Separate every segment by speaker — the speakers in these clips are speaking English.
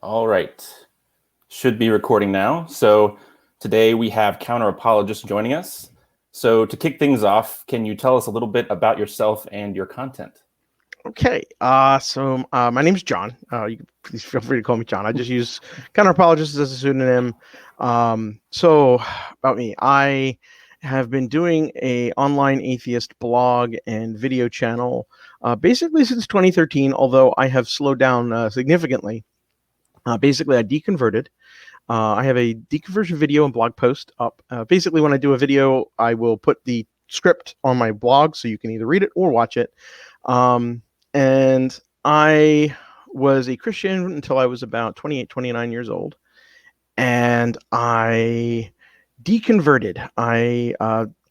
Speaker 1: All right. Should be recording now. So today we have Counter Apologist joining us. So to kick things off, can you tell us a little bit about yourself and your content?
Speaker 2: Okay. So my name's John. You can please feel free to call me John. I just use Counter Apologist as a pseudonym. So about me, I have been doing a online atheist blog and video channel basically since 2013, although I have slowed down significantly. Basically, I deconverted. I have a deconversion video and blog post up. Basically, when I do a video, I will put the script on my blog so you can either read it or watch it. And I was a Christian until I was about 28, 29 years old. And I deconverted. I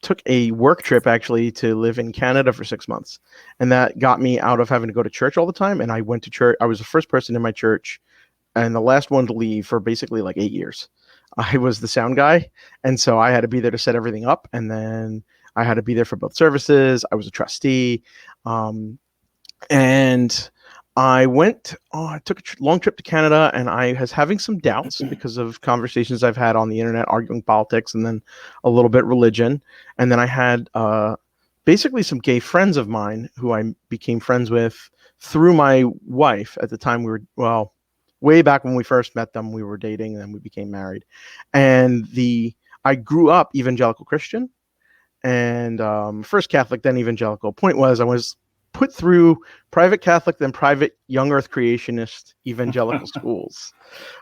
Speaker 2: took a work trip actually to live in Canada for 6 months. And that got me out of having to go to church all the time. And I went to church. I was the first person in my church and the last one to leave for basically like 8 years. I was the sound guy. And so I had to be there to set everything up. And then I had to be there for both services. I was a trustee. And I took a long trip to Canada, and I was having some doubts because of conversations I've had on the internet, arguing politics, and then a little bit religion. And then I had basically some gay friends of mine who I became friends with through my wife. At the time, way back when we first met them, we were dating, and then we became married. And I grew up evangelical Christian, and first Catholic, then evangelical. Point was, I was put through private Catholic, then private young earth creationist evangelical schools,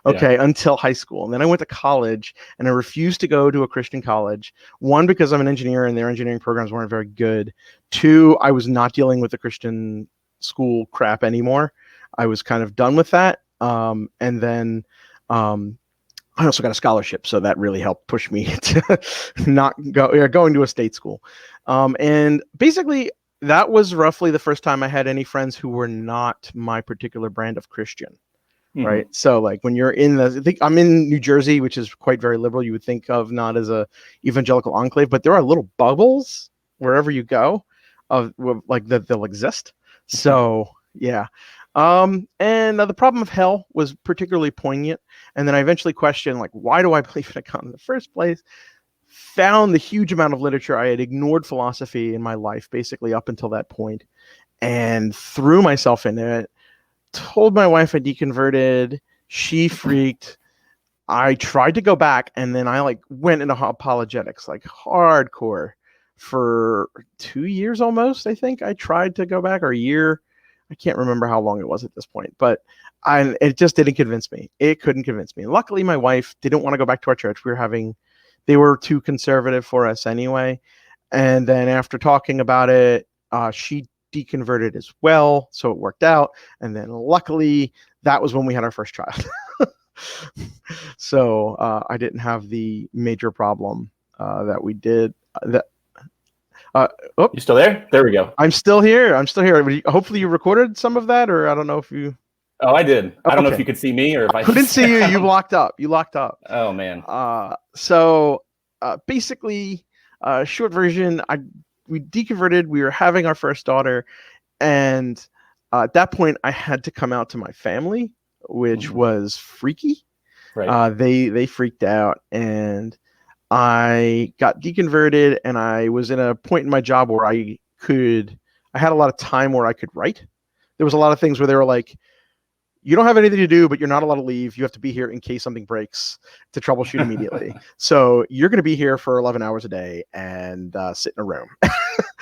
Speaker 2: until high school. And then I went to college, and I refused to go to a Christian college. One, because I'm an engineer and their engineering programs weren't very good. Two, I was not dealing with the Christian school crap anymore. I was kind of done with that. And then I also got a scholarship, so that really helped push me to not going to a state school. And basically, that was roughly the first time I had any friends who were not my particular brand of Christian, right? So like when you're I'm in New Jersey, which is quite very liberal. You would think of not as a evangelical enclave, but there are little bubbles wherever you go of like that they'll exist. So yeah. And the problem of hell was particularly poignant. And then I eventually questioned, like, why do I believe in a God in the first place? Found the huge amount of literature. I had ignored philosophy in my life, basically up until that point, and threw myself into it. Told my wife I deconverted. She freaked. I tried to go back, and then I went into apologetics, like hardcore, for 2 years almost. I think I tried to go back, or a year. I can't remember how long it was at this point, but it just didn't convince me. It couldn't convince me. Luckily, my wife didn't want to go back to our church. They were too conservative for us anyway. And then after talking about it, she deconverted as well. So it worked out. And then luckily, that was when we had our first child. So I didn't have the major problem that we did.
Speaker 1: You still there? There we go.
Speaker 2: I'm still here. Hopefully you recorded some of that, or I don't know if you...
Speaker 1: Oh, I did. I don't know if you could see me or if I
Speaker 2: couldn't see you. You locked up.
Speaker 1: Oh, man.
Speaker 2: So basically, short version, we deconverted. We were having our first daughter. And at that point, I had to come out to my family, which was freaky.
Speaker 1: Right.
Speaker 2: They freaked out. And I got deconverted, and I was in a point in my job where I had a lot of time where I could write. There was a lot of things where they were like, you don't have anything to do, but you're not allowed to leave. You have to be here in case something breaks to troubleshoot immediately. So you're going to be here for 11 hours a day and sit in a room.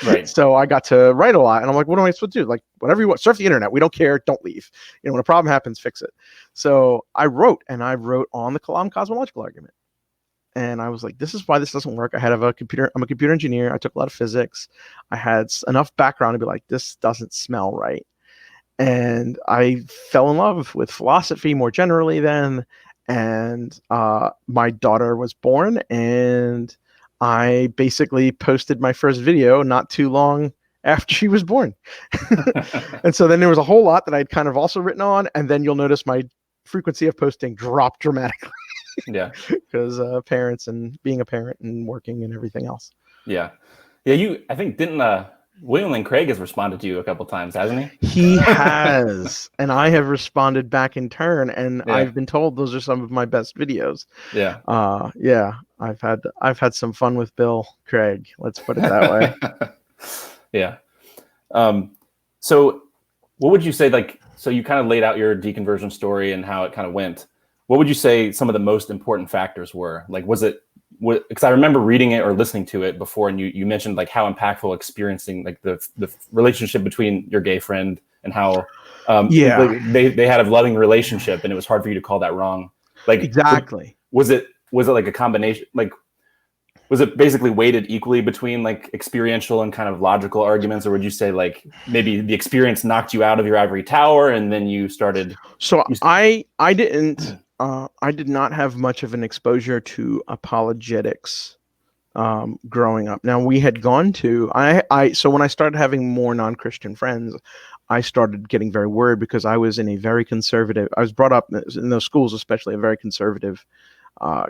Speaker 1: Right.
Speaker 2: So I got to write a lot, and I'm like, what am I supposed to do? Like, whatever you want, surf the internet. We don't care. Don't leave. When a problem happens, fix it. So I wrote on the Kalam cosmological argument. And I was like, this is why this doesn't work. I'm a computer engineer. I took a lot of physics. I had enough background to be like, this doesn't smell right. And I fell in love with philosophy more generally then. And my daughter was born, and I basically posted my first video not too long after she was born. And so then there was a whole lot that I'd kind of also written on. And then you'll notice my frequency of posting dropped dramatically.
Speaker 1: Yeah.
Speaker 2: Because parents and being a parent and working and everything else.
Speaker 1: Yeah. Yeah. I think didn't William Lane Craig has responded to you a couple times, hasn't he?
Speaker 2: He has, and I have responded back in turn, and
Speaker 1: Yeah.
Speaker 2: I've been told those are some of my best videos.
Speaker 1: Yeah.
Speaker 2: Yeah, I've had some fun with Bill Craig. Let's put it that way.
Speaker 1: Yeah. So what would you say, like, so you kind of laid out your deconversion story and how it kind of went. What would you say some of the most important factors were? Like, because I remember reading it or listening to it before, and you mentioned like how impactful experiencing like the relationship between your gay friend and how they had a loving relationship, and it was hard for you to call that wrong. Like,
Speaker 2: exactly.
Speaker 1: Was it like a combination? Like, was it basically weighted equally between like experiential and kind of logical arguments, or would you say like maybe the experience knocked you out of your ivory tower and then you started?
Speaker 2: So I did not have much of an exposure to apologetics growing up. Now we had gone to so when I started having more non-Christian friends, I started getting very worried because I was in a very conservative. I was brought up in those schools, especially a very conservative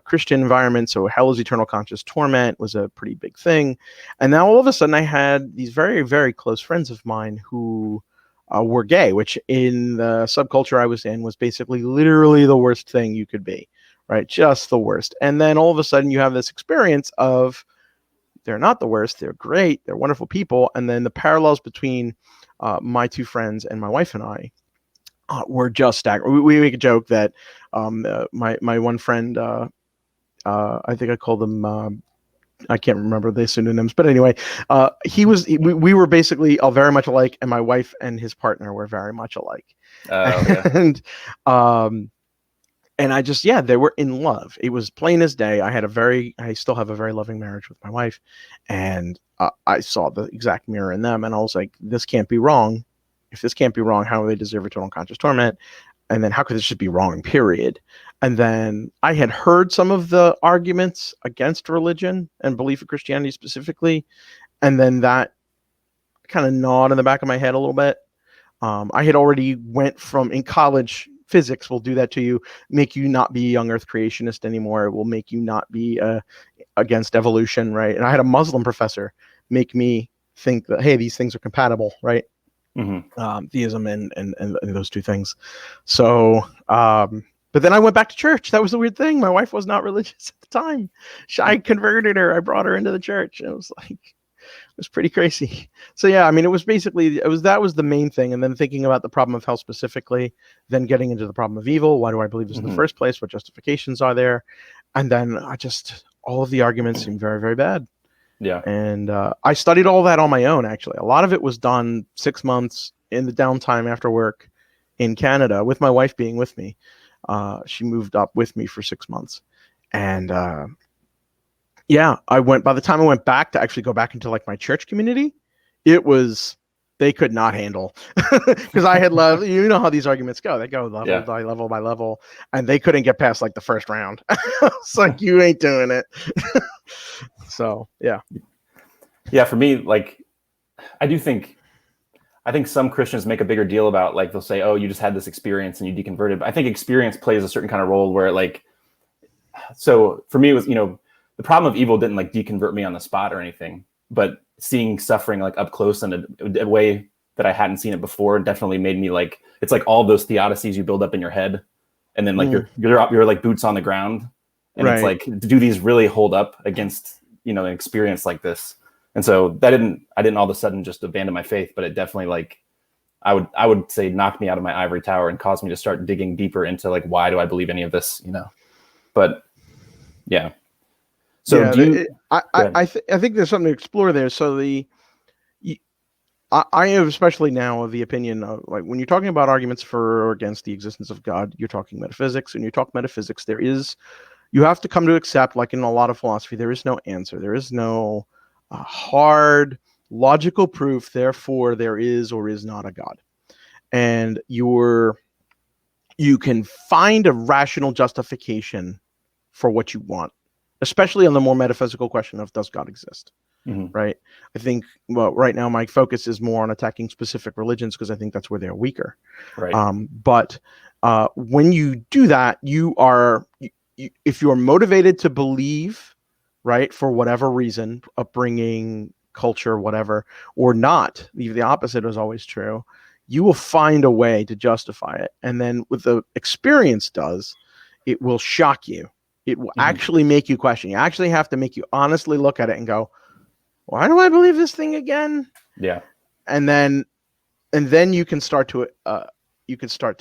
Speaker 2: Christian environment. So hell is eternal conscious torment was a pretty big thing. And now all of a sudden I had these very, very close friends of mine who were gay, which in the subculture I was in was basically literally the worst thing you could be, right? Just the worst. And then all of a sudden you have this experience of they're not the worst. They're great. They're wonderful people. And then the parallels between my two friends and my wife and I were just staggering. We make a joke that my one friend, I think I called them, I can't remember the pseudonyms, but anyway, we were basically all very much alike, and my wife and his partner were very much alike.
Speaker 1: Yeah.
Speaker 2: And I just, they were in love. It was plain as day. I still have a very loving marriage with my wife, and I saw the exact mirror in them, and I was like, this can't be wrong. If this can't be wrong, how do they deserve eternal conscious torment? And then how could this just be wrong, period? And then I had heard some of the arguments against religion and belief in Christianity specifically. And then that kind of gnawed in the back of my head a little bit. I had already went from, in college, physics will do that to you, make you not be a young earth creationist anymore. It will make you not be against evolution, right? And I had a Muslim professor make me think that, hey, these things are compatible, right? Mm-hmm. Theism and those two things. So, but then I went back to church. That was the weird thing. My wife was not religious at the time. I converted her. I brought her into the church. It was like, it was pretty crazy. So yeah, I mean, that was the main thing. And then thinking about the problem of hell specifically, then getting into the problem of evil. Why do I believe this in the first place? What justifications are there? And then all of the arguments seem very, very bad.
Speaker 1: Yeah.
Speaker 2: And I studied all that on my own, actually. A lot of it was done 6 months in the downtime after work in Canada with my wife being with me. She moved up with me for 6 months. And by the time I went back to actually go back into like my church community, they could not handle because I had loved, you know how these arguments go. They go level by level by level, and they couldn't get past like the first round. It's like, you ain't doing it. So, yeah.
Speaker 1: Yeah, for me, like, I think some Christians make a bigger deal about, like, they'll say, oh, you just had this experience and you deconverted. But I think experience plays a certain kind of role where, like, so for me, it was, the problem of evil didn't like deconvert me on the spot or anything, but seeing suffering like up close in a way that I hadn't seen it before definitely made me like, it's like all those theodicies you build up in your head. And then like you're like boots on the ground. And It's like, do these really hold up against, an experience like this? And so I didn't all of a sudden just abandon my faith, but it definitely like, I would say knocked me out of my ivory tower and caused me to start digging deeper into like, why do I believe any of this, but yeah. So
Speaker 2: I think there's something to explore there. So I have, especially now, the opinion of, like, when you're talking about arguments for or against the existence of God, you're talking metaphysics. And you talk metaphysics, you have to come to accept, like in a lot of philosophy, there is no answer. There is no hard logical proof. Therefore, there is or is not a God. And you can find a rational justification for what you want, especially on the more metaphysical question of, does God exist? Right? I think, right now my focus is more on attacking specific religions because I think that's where they're weaker.
Speaker 1: Right.
Speaker 2: But when you do that, if you're motivated to believe, right, for whatever reason, upbringing, culture, whatever, or not. The opposite is always true. You will find a way to justify it. And then what the experience does, it will shock you. It will actually make you question. You actually have to make you honestly look at it and go, why do I believe this thing again?
Speaker 1: Yeah.
Speaker 2: And then you can start to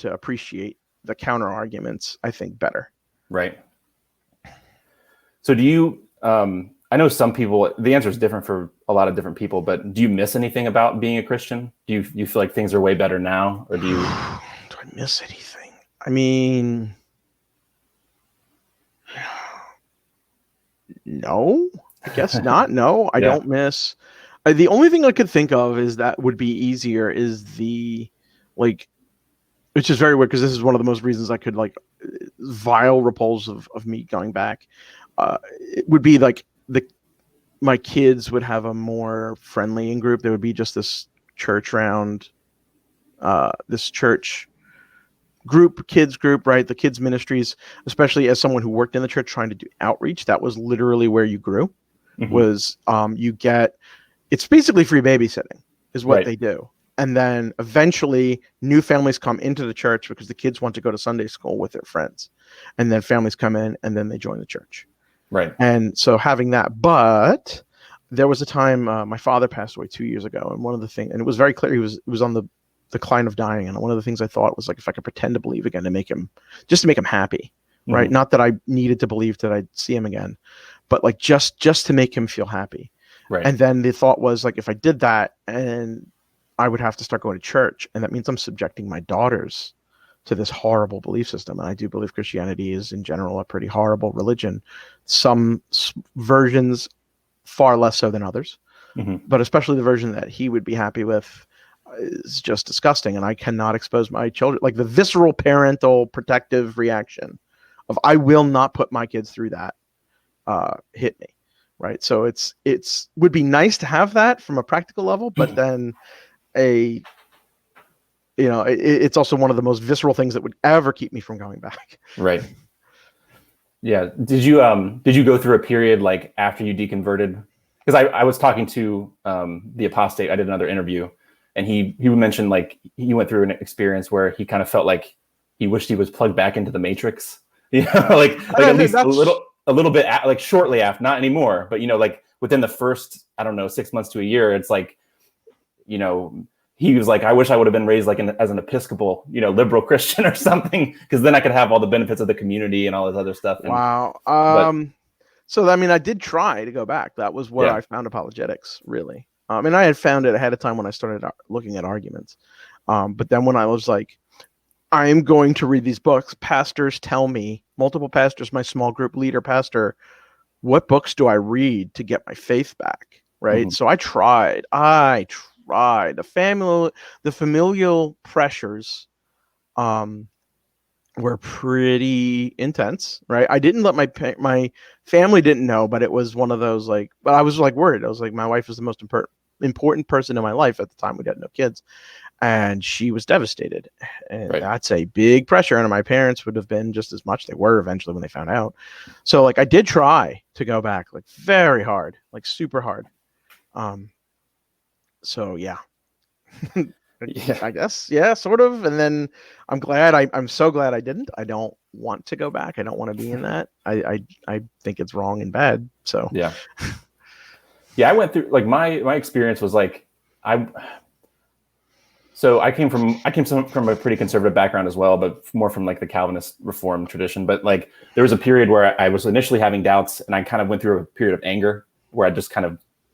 Speaker 2: appreciate the counter arguments, I think, better.
Speaker 1: Right. So do you, I know some people, the answer is different for a lot of different people, but do you miss anything about being a Christian? Do you feel like things are way better now, or do you? Do
Speaker 2: I miss anything? I mean, no, I guess not. No, I don't miss. The only thing I could think of is that would be easier is which is very weird because this is one of the most reasons I could vile repulse of me going back. It would be like my kids would have a more friendly in group. There would be just this church round, this church group, kids group, right? The kids ministries, especially as someone who worked in the church trying to do outreach, that was literally where you grew. Was it's basically free babysitting is what they do. And then eventually new families come into the church because the kids want to go to Sunday school with their friends. And then families come in and then they join the church.
Speaker 1: Right.
Speaker 2: And so having that, but there was a time my father passed away 2 years ago. And one of the things, and it was very clear, he was on the decline of dying. And one of the things I thought was if I could pretend to believe again to make him happy, right? Not that I needed to believe that I'd see him again, but just to make him feel happy.
Speaker 1: Right.
Speaker 2: And then the thought was if I did that, and I would have to start going to church, and that means I'm subjecting my daughters to this horrible belief system. And I do believe Christianity is in general a pretty horrible religion. Some versions far less so than others, but especially the version that he would be happy with is just disgusting. And I cannot expose my children, the visceral parental protective reaction of I will not put my kids through that, hit me. Right. So it's would be nice to have that from a practical level, but then it's also one of the most visceral things that would ever keep me from going back.
Speaker 1: Right. Yeah. Did you go through a period after you deconverted? Because I was talking to the apostate. I did another interview, and he mentioned he went through an experience where he kind of felt like he wished he was plugged back into the Matrix. At least a little bit shortly after, not anymore, but within the first, I don't know, 6 months to a year, it's he was I wish I would have been raised as an Episcopal, liberal Christian or something, because then I could have all the benefits of the community and all this other stuff.
Speaker 2: Wow. So I did try to go back. That was where I found apologetics, really. And I had found it ahead of time when I started looking at arguments. But then when I was I am going to read these books, pastors tell me, multiple pastors, my small group leader pastor, what books do I read to get my faith back? Right. So I tried. The familial pressures were pretty intense, right? I didn't let my family didn't know, but it was one of those but I was worried. I was my wife was the most important person in my life at the time. We had no kids, and she was devastated, and that's a big pressure. And my parents would have been just as much. They were eventually when they found out. So I did try to go back, very hard, super hard. So yeah.
Speaker 1: Yeah.
Speaker 2: I guess, yeah, sort of. And then I'm glad. I'm so glad I didn't. I don't want to go back. I don't want to be in that. I think it's wrong and bad. So
Speaker 1: yeah. I went through my experience was I came from a pretty conservative background as well, but more from the Calvinist Reformed tradition. But there was a period where I was initially having doubts, and I kind of went through a period of anger where I just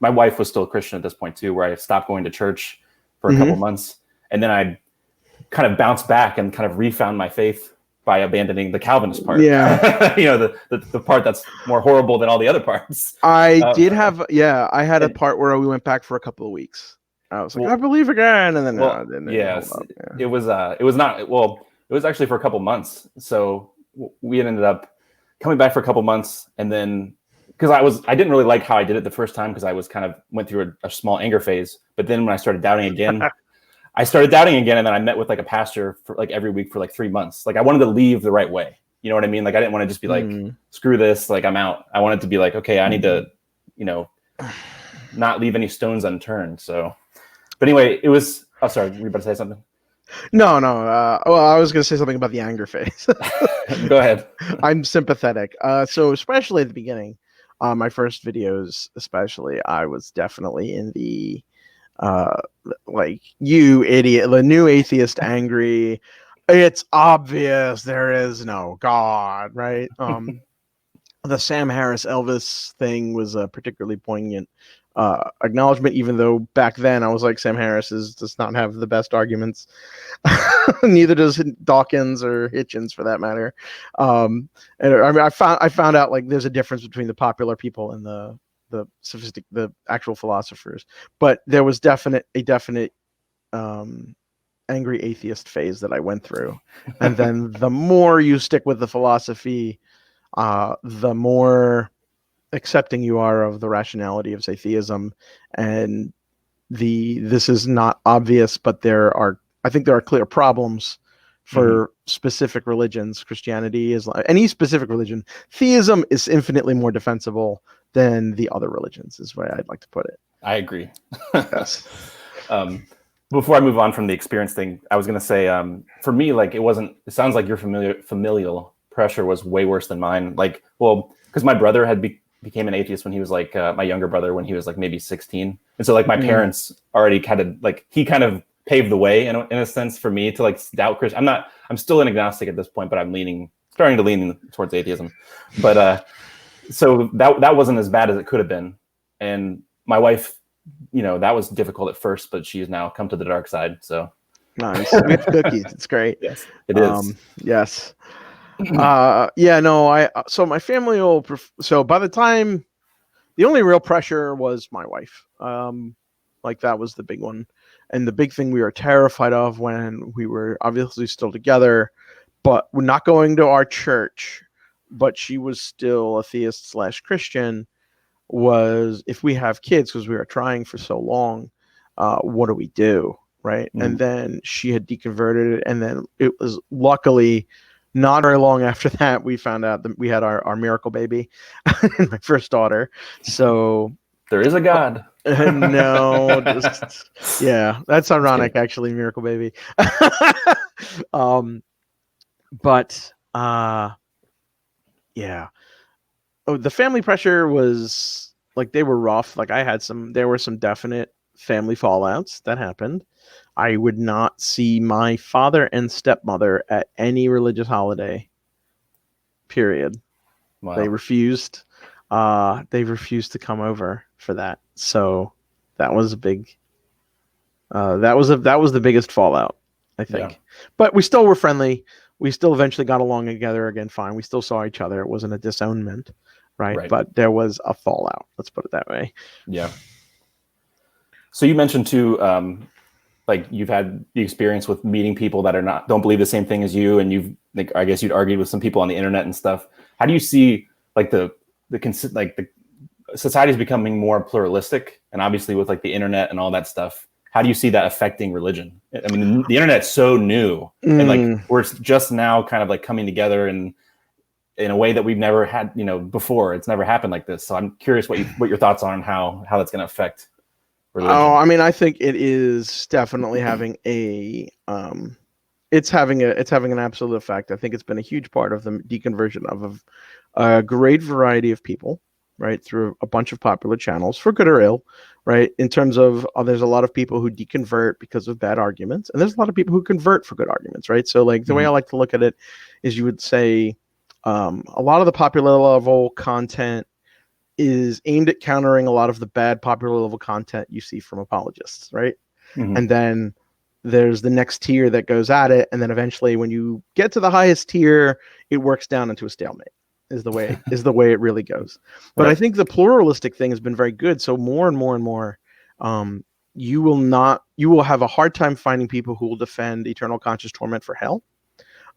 Speaker 1: my wife was still a Christian at this point too, where I stopped going to church for a couple months. And then I kind of bounced back and kind of refound my faith by abandoning the Calvinist part.
Speaker 2: Yeah.
Speaker 1: The part that's more horrible than all the other parts.
Speaker 2: I had a part where we went back for a couple of weeks. I was I believe again. And then,
Speaker 1: it was actually for a couple months. So we ended up coming back for a couple months, and then, because I didn't really like how I did it the first time, because I was went through a small anger phase. But then when I started doubting again, and then I met with a pastor for every week for 3 months. I wanted to leave the right way. You know what I mean? I didn't want to just be screw this, I'm out. I wanted to be okay, I need to, not leave any stones unturned. So, but anyway, it was. Oh, sorry, were you about to say something?
Speaker 2: No. Well, I was going to say something about the anger phase.
Speaker 1: Go ahead.
Speaker 2: I'm sympathetic. So especially at the beginning, my first videos, especially, I was definitely in the like, you idiot, the new atheist, angry. It's obvious there is no God, right? The Sam Harris Elvis thing was a particularly poignant acknowledgement, even though back then I was like, Sam Harris does not have the best arguments. Neither does Dawkins or Hitchens, for that matter. And I mean, I found out like there's a difference between the popular people and the actual philosophers. But there was a definite angry atheist phase that I went through, and then the more you stick with the philosophy, the more accepting you are of the rationality of, say, theism, and this is not obvious, but I think there are clear problems for specific religions. Christianity is like any specific religion. Theism is infinitely more defensible than the other religions, is the way I'd like to put it.
Speaker 1: I agree.
Speaker 2: Yes.
Speaker 1: Before I move on from the experience thing, I was going to say, for me, like it sounds like your familial pressure was way worse than mine. Like, well, because my brother had became an atheist when he was like my younger brother when he was like maybe 16, and so like my parents already kind of like he kind of paved the way in a sense for me to like doubt Christian. I'm still an agnostic at this point, but I'm starting to lean towards atheism. But so that wasn't as bad as it could have been, and my wife, that was difficult at first, but she's now come to the dark side. So
Speaker 2: nice. With cookies, it's great.
Speaker 1: Yes, it is.
Speaker 2: Yes. So my family so by the time, the only real pressure was my wife. Like that was the big one, and the big thing we were terrified of when we were obviously still together, but we're not going to our church, but she was still a theist / Christian, was if we have kids, because we were trying for so long, what do we do, right? And then she had deconverted, and then it was luckily not very long after that we found out that we had our miracle baby, my first daughter. So
Speaker 1: there is a God.
Speaker 2: No, yeah, that's ironic, actually, miracle baby. But yeah. Oh, the family pressure was like, they were rough. Like there were some definite family fallouts that happened. I would not see my father and stepmother at any religious holiday, period.
Speaker 1: Wow.
Speaker 2: They refused to come over for that. So that was a big, that was the biggest fallout, I think. Yeah. But we still were friendly. We still eventually got along together again fine. We still saw each other. It wasn't a disownment, right? But there was a fallout. Let's put it that way.
Speaker 1: Yeah. So you mentioned too, like you've had the experience with meeting people that don't believe the same thing as you, and I guess you'd argued with some people on the internet and stuff. How do you see like the society is becoming more pluralistic, and obviously with like the internet and all that stuff, how do you see that affecting religion? I mean, the internet's so new, and like we're just now kind of like coming together in a way that we've never had, before. It's never happened like this. So I'm curious what your thoughts are on how that's going to affect religion.
Speaker 2: Oh, I mean, I think it is definitely having it's having an absolute effect. I think it's been a huge part of the deconversion of a great variety of people, right, through a bunch of popular channels, for good or ill, right? In terms of, there's a lot of people who deconvert because of bad arguments, and there's a lot of people who convert for good arguments, right? So like the way I like to look at it is, you would say a lot of the popular level content is aimed at countering a lot of the bad popular level content you see from apologists, right? And then there's the next tier that goes at it, and then eventually when you get to the highest tier, it works down into a stalemate. Is the way it really goes. But I think the pluralistic thing has been very good. So more and more and more, you will have a hard time finding people who will defend eternal conscious torment for hell.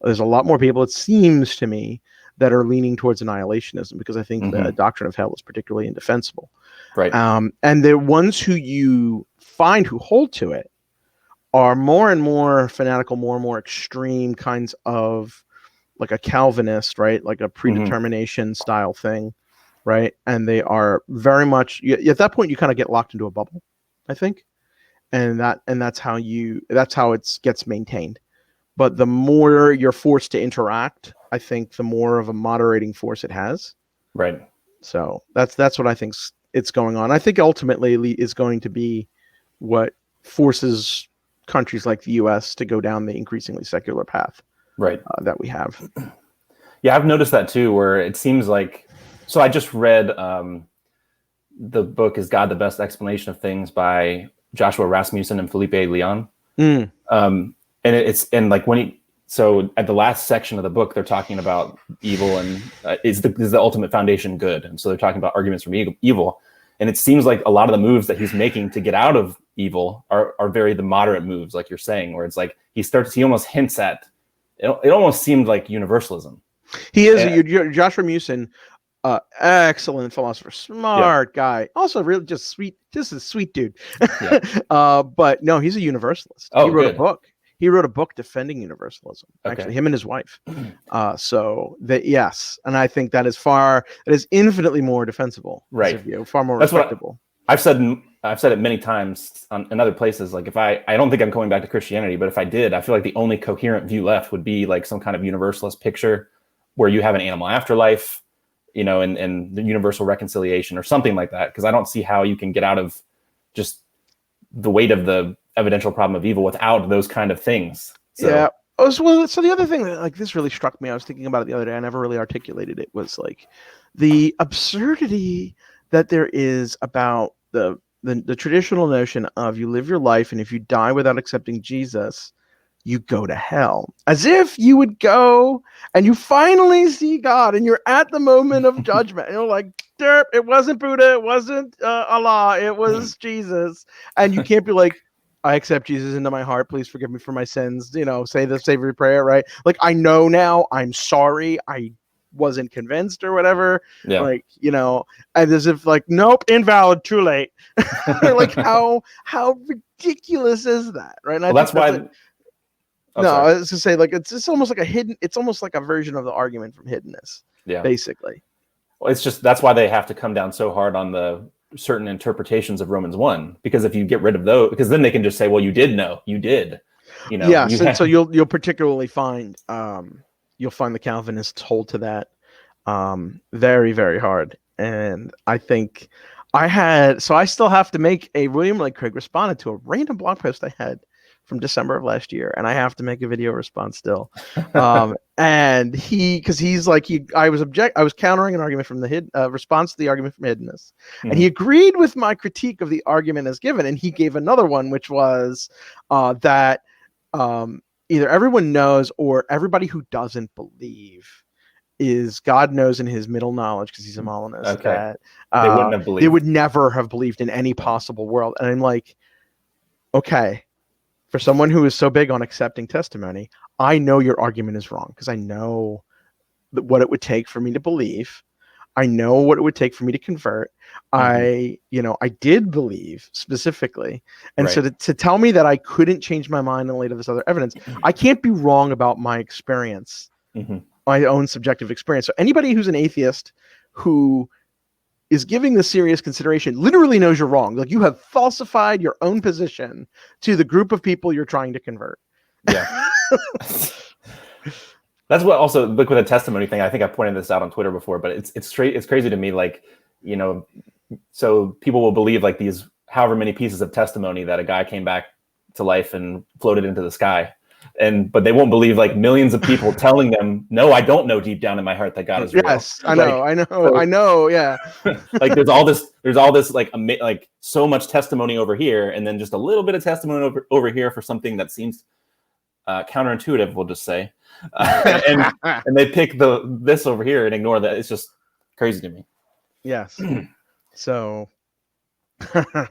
Speaker 2: There's a lot more people, it seems to me, that are leaning towards annihilationism, because I think the doctrine of hell is particularly indefensible.
Speaker 1: Right.
Speaker 2: And the ones who you find who hold to it are more and more fanatical, more and more extreme kinds of, like a Calvinist, right? Like a predetermination style thing. right? And they are very much at that point you kind of get locked into a bubble, I think, and that's how it gets maintained. But the more you're forced to interact, I think the more of a moderating force it has.
Speaker 1: Right.
Speaker 2: So that's what I think it's going on. I think ultimately is going to be what forces countries like the U.S. to go down the increasingly secular path,
Speaker 1: right,
Speaker 2: that we have.
Speaker 1: Yeah, I've noticed that too, where it seems like. So I just read the book "Is God the Best Explanation of Things" by Joshua Rasmussen and Felipe Leon. And like so at the last section of the book, they're talking about evil and is the ultimate foundation good, and so they're talking about arguments from evil. And it seems like a lot of the moves that he's making to get out of evil are very the moderate moves, like you're saying, where it's like he almost hints at it. It almost seemed like universalism.
Speaker 2: He is Joshua Rasmussen, excellent philosopher, smart guy, also really just sweet, just a sweet dude. But no, he's a universalist. He wrote a book. He wrote a book defending universalism. Actually, him and his wife. So that yes, and I think that is infinitely more defensible.
Speaker 1: Right,
Speaker 2: far more respectable.
Speaker 1: I've said it many times in other places. Like if I don't think I'm going back to Christianity, but if I did, I feel like the only coherent view left would be like some kind of universalist picture where you have an animal afterlife, and the universal reconciliation or something like that. Because I don't see how you can get out of just the weight of the evidential problem of evil without those kind of things. So. Yeah.
Speaker 2: So the other thing that like this really struck me, I was thinking about it the other day. I never really articulated it. Was like the absurdity that there is about the traditional notion of you live your life, and if you die without accepting Jesus, you go to hell. As if you would go and you finally see God and you're at the moment of judgment. And you're like, derp, it wasn't Buddha, it wasn't Allah, it was Jesus. And you can't be like, I accept Jesus into my heart. Please forgive me for my sins. Say the savory prayer, right? Like, I know now, I'm sorry. I wasn't convinced or whatever.
Speaker 1: Yeah.
Speaker 2: Like, and as if like, nope, invalid, too late. Like how ridiculous is that? Right. And
Speaker 1: well, that's why.
Speaker 2: I was to say like it's almost like it's almost like a version of the argument from hiddenness. Yeah. Basically.
Speaker 1: Well, it's just that's why they have to come down so hard on the certain interpretations of Romans 1, because if you get rid of those, because then they can just say, well, you did know, you did.
Speaker 2: Yes, so you'll particularly find the Calvinists hold to that very, very hard. And I think I still have to make a William Lane Craig responded to a random blog post I had from December of last year, and I have to make a video response still. And I was countering an argument from the response to the argument from hiddenness, and he agreed with my critique of the argument as given, and he gave another one, which was that either everyone knows or everybody who doesn't believe is God knows in his middle knowledge, because he's a Molinist, that
Speaker 1: they wouldn't have believed.
Speaker 2: They would never have believed in any possible world. And I'm like, okay, for someone who is so big on accepting testimony, I know your argument is wrong, because I know what it would take for me to believe. I know what it would take for me to convert. I did believe specifically. And so to tell me that I couldn't change my mind in light of this other evidence, I can't be wrong about my experience, my own subjective experience. So anybody who's an atheist who is giving this serious consideration literally knows you're wrong. Like, you have falsified your own position to the group of people you're trying to convert.
Speaker 1: Yeah. That's what also, look, with the testimony thing, I think I pointed this out on Twitter before, but it's crazy to me. Like, so people will believe like these, however many pieces of testimony that a guy came back to life and floated into the sky. But they won't believe like millions of people telling them, no, I don't know deep down in my heart that God is real.
Speaker 2: Yes, I know. Yeah.
Speaker 1: Like there's all this like so much testimony over here, and then just a little bit of testimony over here for something that seems counterintuitive, we'll just say. And they pick this over here and ignore that. It's just crazy to me.
Speaker 2: Yes. So I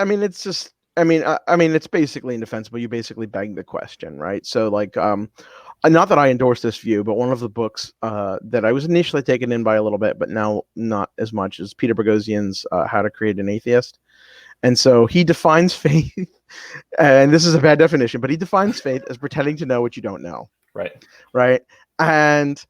Speaker 2: mean, it's just, I mean, it's basically indefensible. You basically beg the question, right? So like, not that I endorse this view, but one of the books that I was initially taken in by a little bit, but now not as much, is Peter Boghossian's How to Create an Atheist. And so he defines faith, and this is a bad definition, but he defines faith as pretending to know what you don't know.
Speaker 1: Right.
Speaker 2: Right. And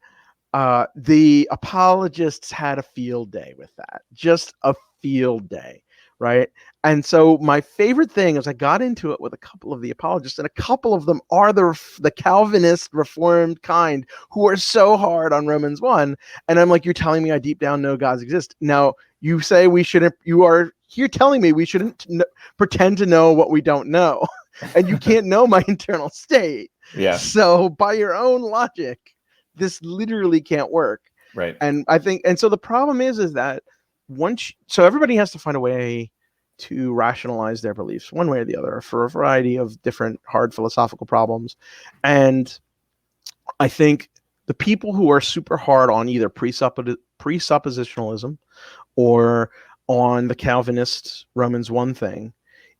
Speaker 2: The apologists had a field day with that, just a field day, right? And so my favorite thing is I got into it with a couple of the apologists, and a couple of them are the Calvinist reformed kind who are so hard on Romans 1. And I'm like, you're telling me I deep down know gods exist. Now you say we shouldn't, you're telling me we shouldn't pretend to know what we don't know. And you can't know my internal state.
Speaker 1: Yeah.
Speaker 2: So by your own logic, this literally can't work.
Speaker 1: Right.
Speaker 2: And I think, and so the problem is that so everybody has to find a way to rationalize their beliefs one way or the other for a variety of different hard philosophical problems. And I think the people who are super hard on either presuppositionalism or on the Calvinist Romans 1 thing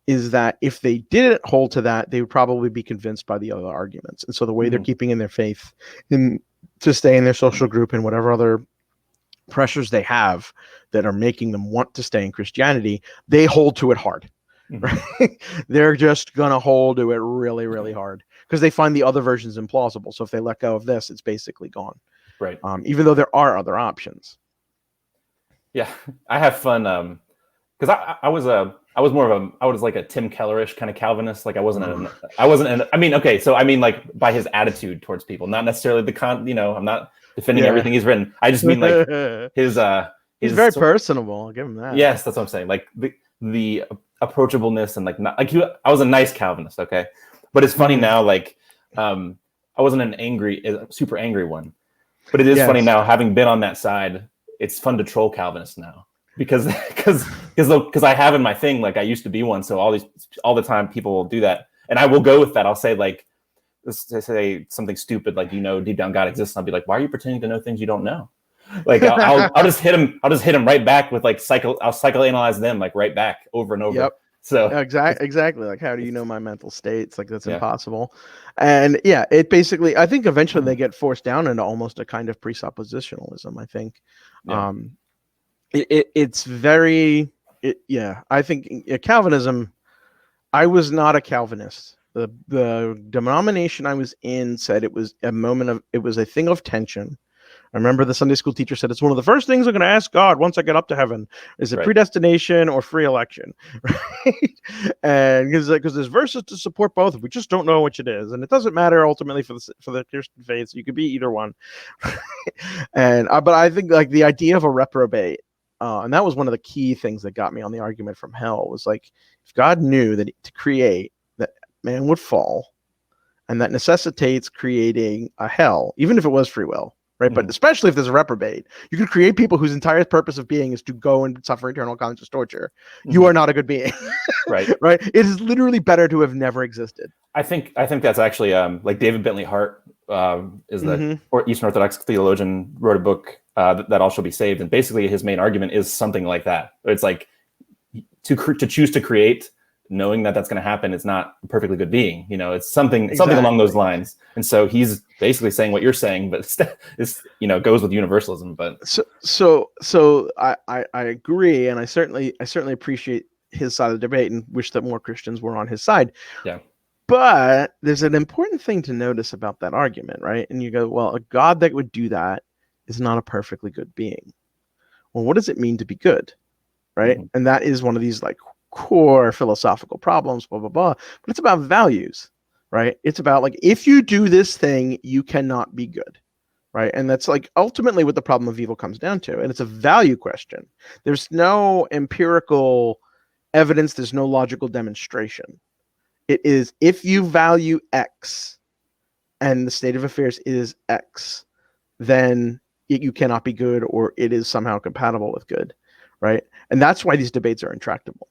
Speaker 2: is that if they didn't hold to that, they would probably be convinced by the other arguments. And so the way they're keeping in their faith to stay in their social group and whatever other pressures they have that are making them want to stay in Christianity, they hold to it hard. Right? They're just going to hold to it really, really hard because they find the other versions implausible. So if they let go of this, it's basically gone.
Speaker 1: Right.
Speaker 2: Even though there are other options.
Speaker 1: Yeah, I have fun because I was like a Tim Keller-ish kind of Calvinist. Like I wasn't like by his attitude towards people, not necessarily I'm not defending everything he's written. I just mean like he's
Speaker 2: very personable. I'll give him that.
Speaker 1: Yes, that's what I'm saying. Like the approachableness and like not like I was a nice Calvinist, okay? But it's funny now, like I wasn't a super angry one. But it is funny now, having been on that side, it's fun to troll Calvinists now. Because I have in my thing, like I used to be one, so all the time people will do that, and I will go with that. I'll say like, say something stupid like deep down God exists, and I'll be like, why are you pretending to know things you don't know? Like I'll just hit him right back with like I'll psychoanalyze them like right back over and over.
Speaker 2: Yep.
Speaker 1: So
Speaker 2: exactly. Like, how do you know my mental states? Like that's impossible. And it basically, I think eventually they get forced down into almost a kind of presuppositionalism. I think. Yeah. It's very, I think Calvinism, I was not a Calvinist. The denomination I was in said it was a thing of tension. I remember the Sunday school teacher said, it's one of the first things I'm going to ask God once I get up to heaven. Is it predestination or free election? Right? And because there's verses to support both. We just don't know which it is. And it doesn't matter ultimately for the Christian faith. You could be either one. And but I think like the idea of a reprobate, and that was one of the key things that got me on the argument from hell, was like, if God knew that to create that man would fall, and that necessitates creating a hell, even if it was free will, right? But especially if there's a reprobate, you can create people whose entire purpose of being is to go and suffer eternal conscious torture. You are not a good being.
Speaker 1: Right.
Speaker 2: Right. It is literally better to have never existed.
Speaker 1: I think that's actually like David Bentley Hart is the Eastern Orthodox theologian, wrote a book that all shall be saved, and basically his main argument is something like that. It's like to choose to create, knowing that that's going to happen, it's not a perfectly good being. It's something along those lines. And so he's basically saying what you're saying, but it's goes with universalism. But
Speaker 2: so I agree, and I certainly appreciate his side of the debate and wish that more Christians were on his side.
Speaker 1: Yeah.
Speaker 2: But there's an important thing to notice about that argument, right? And you go, well, a God that would do that is not a perfectly good being. Well, what does it mean to be good, right? And that is one of these like core philosophical problems, blah, blah, blah. But it's about values, right? It's about like, if you do this thing, you cannot be good, right? And that's like ultimately what the problem of evil comes down to. And it's a value question. There's no empirical evidence. There's no logical demonstration. It is, if you value X and the state of affairs is X, then you cannot be good, or it is somehow compatible with good, right? And that's why these debates are intractable,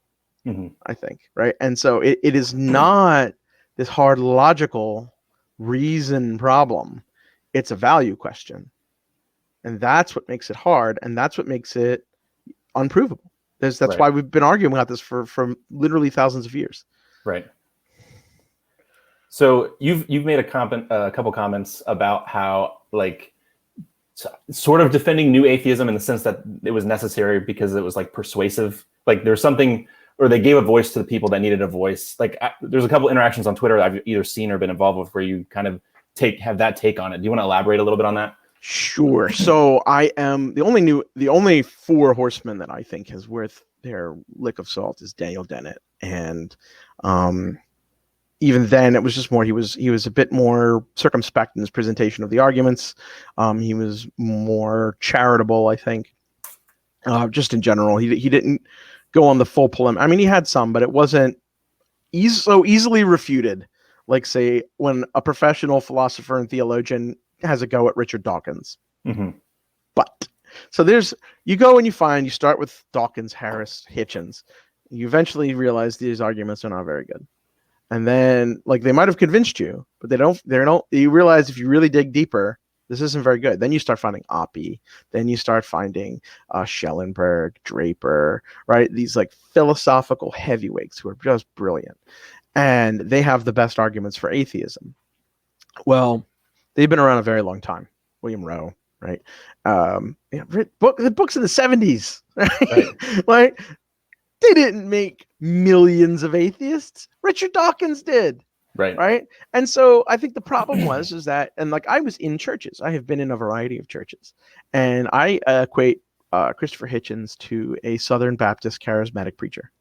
Speaker 2: I think, right? And so it is not this hard logical reason problem. It's a value question. And that's what makes it hard, and that's what makes it unprovable. That's why we've been arguing about this for literally thousands of years.
Speaker 1: Right. So you've made a couple comments about how like sort of defending new atheism in the sense that it was necessary because it was like persuasive. Like there's something, or they gave a voice to the people that needed a voice. Like there's a couple interactions on Twitter that I've either seen or been involved with where you kind of have that take on it. Do you want to elaborate a little bit on that?
Speaker 2: Sure. So I am the only four horsemen that I think is worth their lick of salt is Daniel Dennett, and even then it was just more he was a bit more circumspect in his presentation of the arguments. He was more charitable, I think. Just in general, he didn't go on the full polemic. I mean, he had some, but it wasn't so easily refuted. Like, say, when a professional philosopher and theologian has a go at Richard Dawkins.
Speaker 1: Mm-hmm.
Speaker 2: But so you start with Dawkins, Harris, Hitchens. You eventually realize these arguments are not very good. And then, like, they might have convinced you, but they don't. You realize if you really dig deeper, this isn't very good. Then you start finding Oppie. Then you start finding Schellenberg, Draper, right? These like philosophical heavyweights who are just brilliant. And they have the best arguments for atheism. Well, they've been around a very long time. William Rowe, right? The books in the 70s, right? Like, they didn't make millions of atheists. Richard Dawkins did. Right. And so I think the problem is that, and like, I was in churches. I have been in a variety of churches, and I equate Christopher Hitchens to a Southern Baptist charismatic preacher.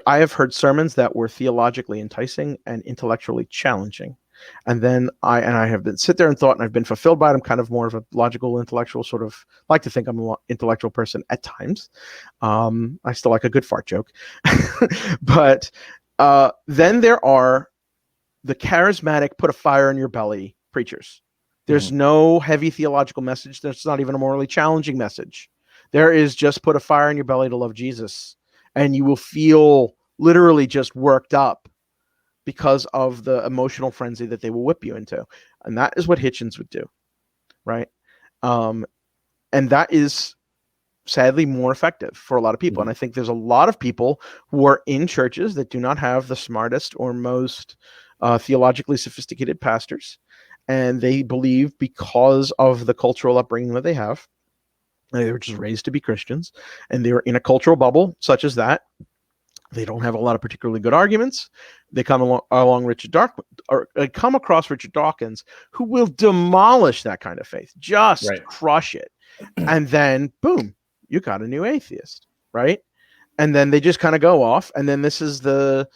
Speaker 2: I have heard sermons that were theologically enticing and intellectually challenging. And then I have been sit there and thought, and I've been fulfilled by it. I'm kind of more of a logical, intellectual, sort of like to think I'm an intellectual person at times. I still like a good fart joke, but then there are the charismatic, put a fire in your belly preachers. There's no heavy theological message. There's not even a morally challenging message. There is just put a fire in your belly to love Jesus, and you will feel literally just worked up because of the emotional frenzy that they will whip you into. And that is what Hitchens would do, right? And that is sadly more effective for a lot of people. And I think there's a lot of people who are in churches that do not have the smartest or most theologically sophisticated pastors. And they believe, because of the cultural upbringing that they have, they were just raised to be Christians, and they were in a cultural bubble such as that. They don't have a lot of particularly good arguments. They come along come across Richard Dawkins, who will demolish that kind of faith, just crush it. And then, boom, you got a new atheist, right? And then they just kind of go off. And then this is the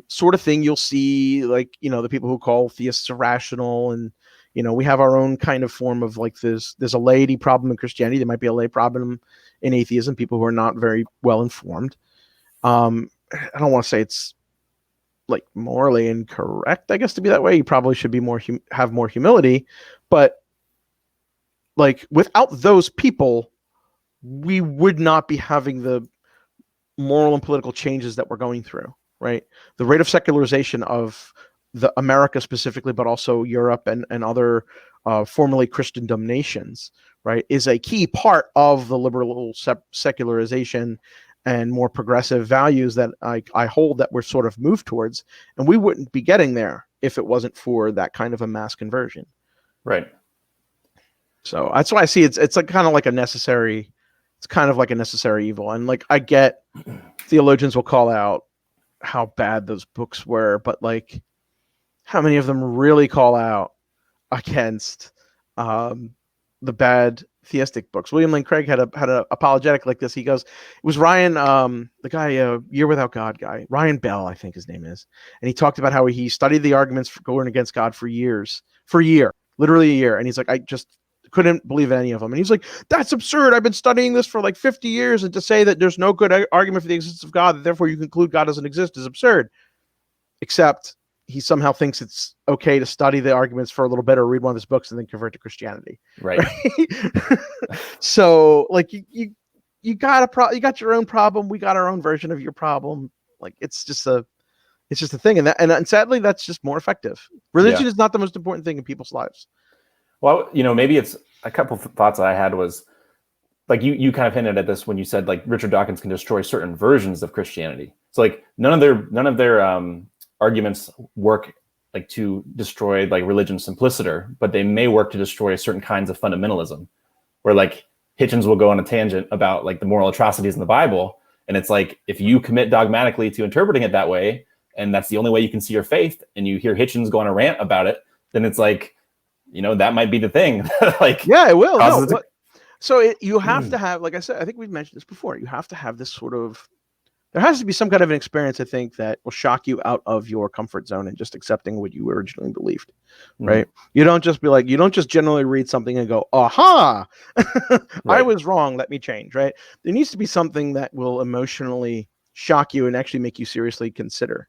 Speaker 2: sort of thing you'll see, like, the people who call theists irrational. And, we have our own kind of form of, like, there's a laity problem in Christianity. There might be a lay problem in atheism, people who are not very well informed. I don't want to say it's like morally incorrect, I guess, to be that way. You probably should be have more humility, but like, without those people, we would not be having the moral and political changes that we're going through, right? The rate of secularization of the America specifically, but also Europe and other formerly Christendom nations, right, is a key part of the liberal secularization and more progressive values that I hold that we're sort of moved towards. And we wouldn't be getting there if it wasn't for that kind of a mass conversion.
Speaker 1: Right.
Speaker 2: So that's why I see it's like kind of like a necessary evil. And like, I get theologians will call out how bad those books were, but like, how many of them really call out against the bad theistic books? William Lane Craig had a apologetic like this. He goes, it was Ryan, the guy, Year Without God guy, Ryan Bell, I think his name is. And he talked about how he studied the arguments for going against God for a year, literally a year. And he's like, I just couldn't believe any of them. And he's like, that's absurd. I've been studying this for like 50 years. And to say that there's no good argument for the existence of God, that therefore you conclude God doesn't exist, is absurd. Except he somehow thinks it's okay to study the arguments for a little bit or read one of his books and then convert to Christianity. Right. So like, you got your own problem. We got our own version of your problem. Like, it's just a thing. And sadly, that's just more effective. Religion is not the most important thing in people's lives.
Speaker 1: Well, maybe it's a couple of thoughts that I had was, like, you kind of hinted at this when you said, like, Richard Dawkins can destroy certain versions of Christianity. So like, none of their arguments work like to destroy like religion simpliciter, but they may work to destroy certain kinds of fundamentalism, where like Hitchens will go on a tangent about like the moral atrocities in the Bible. And it's like, if you commit dogmatically to interpreting it that way, and that's the only way you can see your faith, and you hear Hitchens go on a rant about it, then it's like, that might be the thing. Like,
Speaker 2: yeah, it will. No,
Speaker 1: causes
Speaker 2: so you have to have, like I said, I think we've mentioned this before. You have to have this sort of, there has to be some kind of an experience, I think, that will shock you out of your comfort zone and just accepting what you originally believed, right? You don't just be like, you don't just generally read something and go, aha, I was wrong, let me change, right? There needs to be something that will emotionally shock you and actually make you seriously consider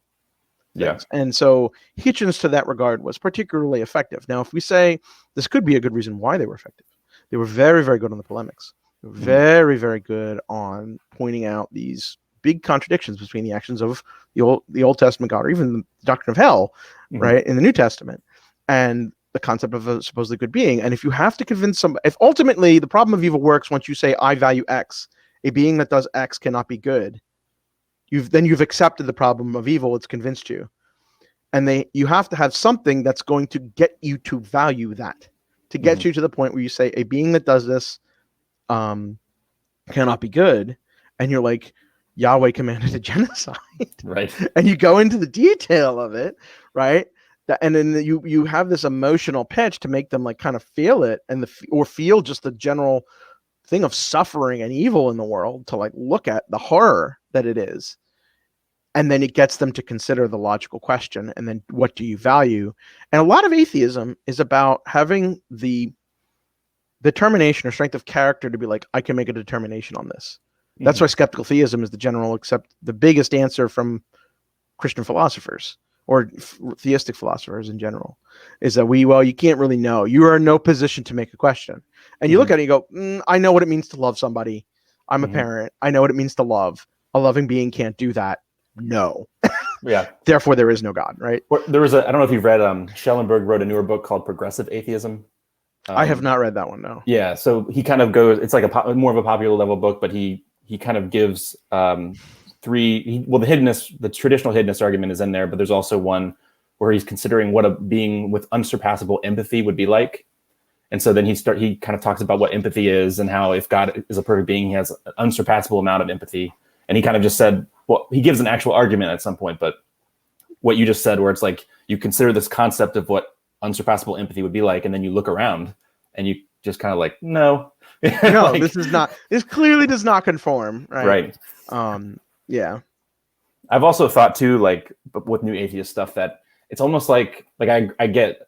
Speaker 2: things.
Speaker 1: Yeah.
Speaker 2: And so Hitchens, to that regard, was particularly effective. Now, if we say this could be a good reason why they were effective, they were very, very good on the polemics. They were very, very good on pointing out these big contradictions between the actions of the Old Testament God, or even the doctrine of hell, right, in the New Testament, and the concept of a supposedly good being. And if you have to convince somebody, if ultimately the problem of evil works once you say, I value X, a being that does X cannot be good, you've accepted the problem of evil. It's convinced you. And you have to have something that's going to get you to value that, to get you to the point where you say a being that does this cannot be good. And you're like, Yahweh commanded a genocide.
Speaker 1: Right.
Speaker 2: And you go into the detail of it, right? And then you have this emotional pitch to make them like kind of feel it, or feel just the general thing of suffering and evil in the world, to like look at the horror that it is. And then it gets them to consider the logical question. And then what do you value? And a lot of atheism is about having the determination or strength of character to be like, I can make a determination on this. That's why skeptical theism is the biggest answer from Christian philosophers, or theistic philosophers in general, is that you can't really know. You are in no position to make a question. And you look at it and you go, I know what it means to love somebody. I'm a parent. I know what it means to love. A loving being can't do that. No.
Speaker 1: Yeah.
Speaker 2: Therefore, there is no God, right?
Speaker 1: There was I don't know if you've read, Schellenberg wrote a newer book called Progressive Atheism.
Speaker 2: I have not read that one, no.
Speaker 1: Yeah. So he kind of goes, it's like more of a popular level book, but he kind of gives the traditional hiddenness argument is in there, but there's also one where he's considering what a being with unsurpassable empathy would be like. And so then he kind of talks about what empathy is, and how if God is a perfect being, he has an unsurpassable amount of empathy. And he kind of just said, well, he gives an actual argument at some point, but what you just said, where it's like, you consider this concept of what unsurpassable empathy would be like, and then you look around and you just kind of like, no,
Speaker 2: no, this clearly does not conform. Right. Yeah.
Speaker 1: I've also thought too, like with new atheist stuff, that it's almost like I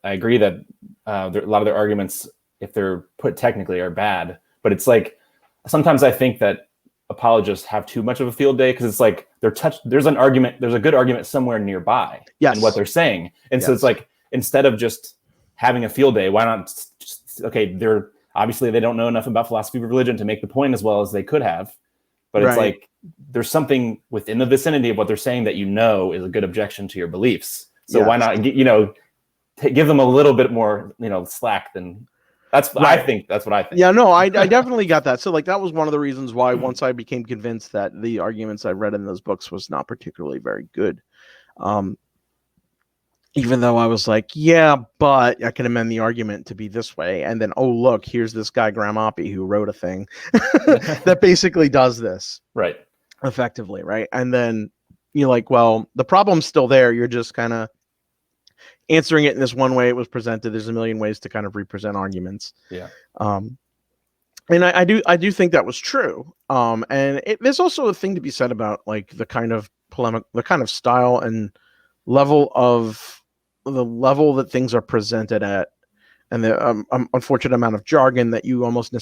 Speaker 1: agree that a lot of their arguments, if they're put technically, are bad, but it's like, sometimes I think that apologists have too much of a field day, because it's like there's a good argument somewhere nearby in what they're saying. And so it's like, instead of just having a field day, why not they're obviously, they don't know enough about philosophy of religion to make the point as well as they could have, but it's like, there's something within the vicinity of what they're saying that is a good objection to your beliefs. So why not give them a little bit more slack than that's what I think. Yeah,
Speaker 2: no, I definitely got that. So like, that was one of the reasons why once I became convinced that the arguments I read in those books was not particularly very good. Even though I was like, yeah, but I can amend the argument to be this way. And then, oh, look, here's this guy, Graham Oppie, who wrote a thing that basically does this.
Speaker 1: Right.
Speaker 2: Effectively, right? And then you're like, well, the problem's still there. You're just kind of answering it in this one way it was presented. There's a million ways to kind of represent arguments.
Speaker 1: Yeah.
Speaker 2: And I do think that was true. And there's also a thing to be said about like the kind of polemic, the kind of style and level that things are presented at, and the unfortunate amount of jargon that you almost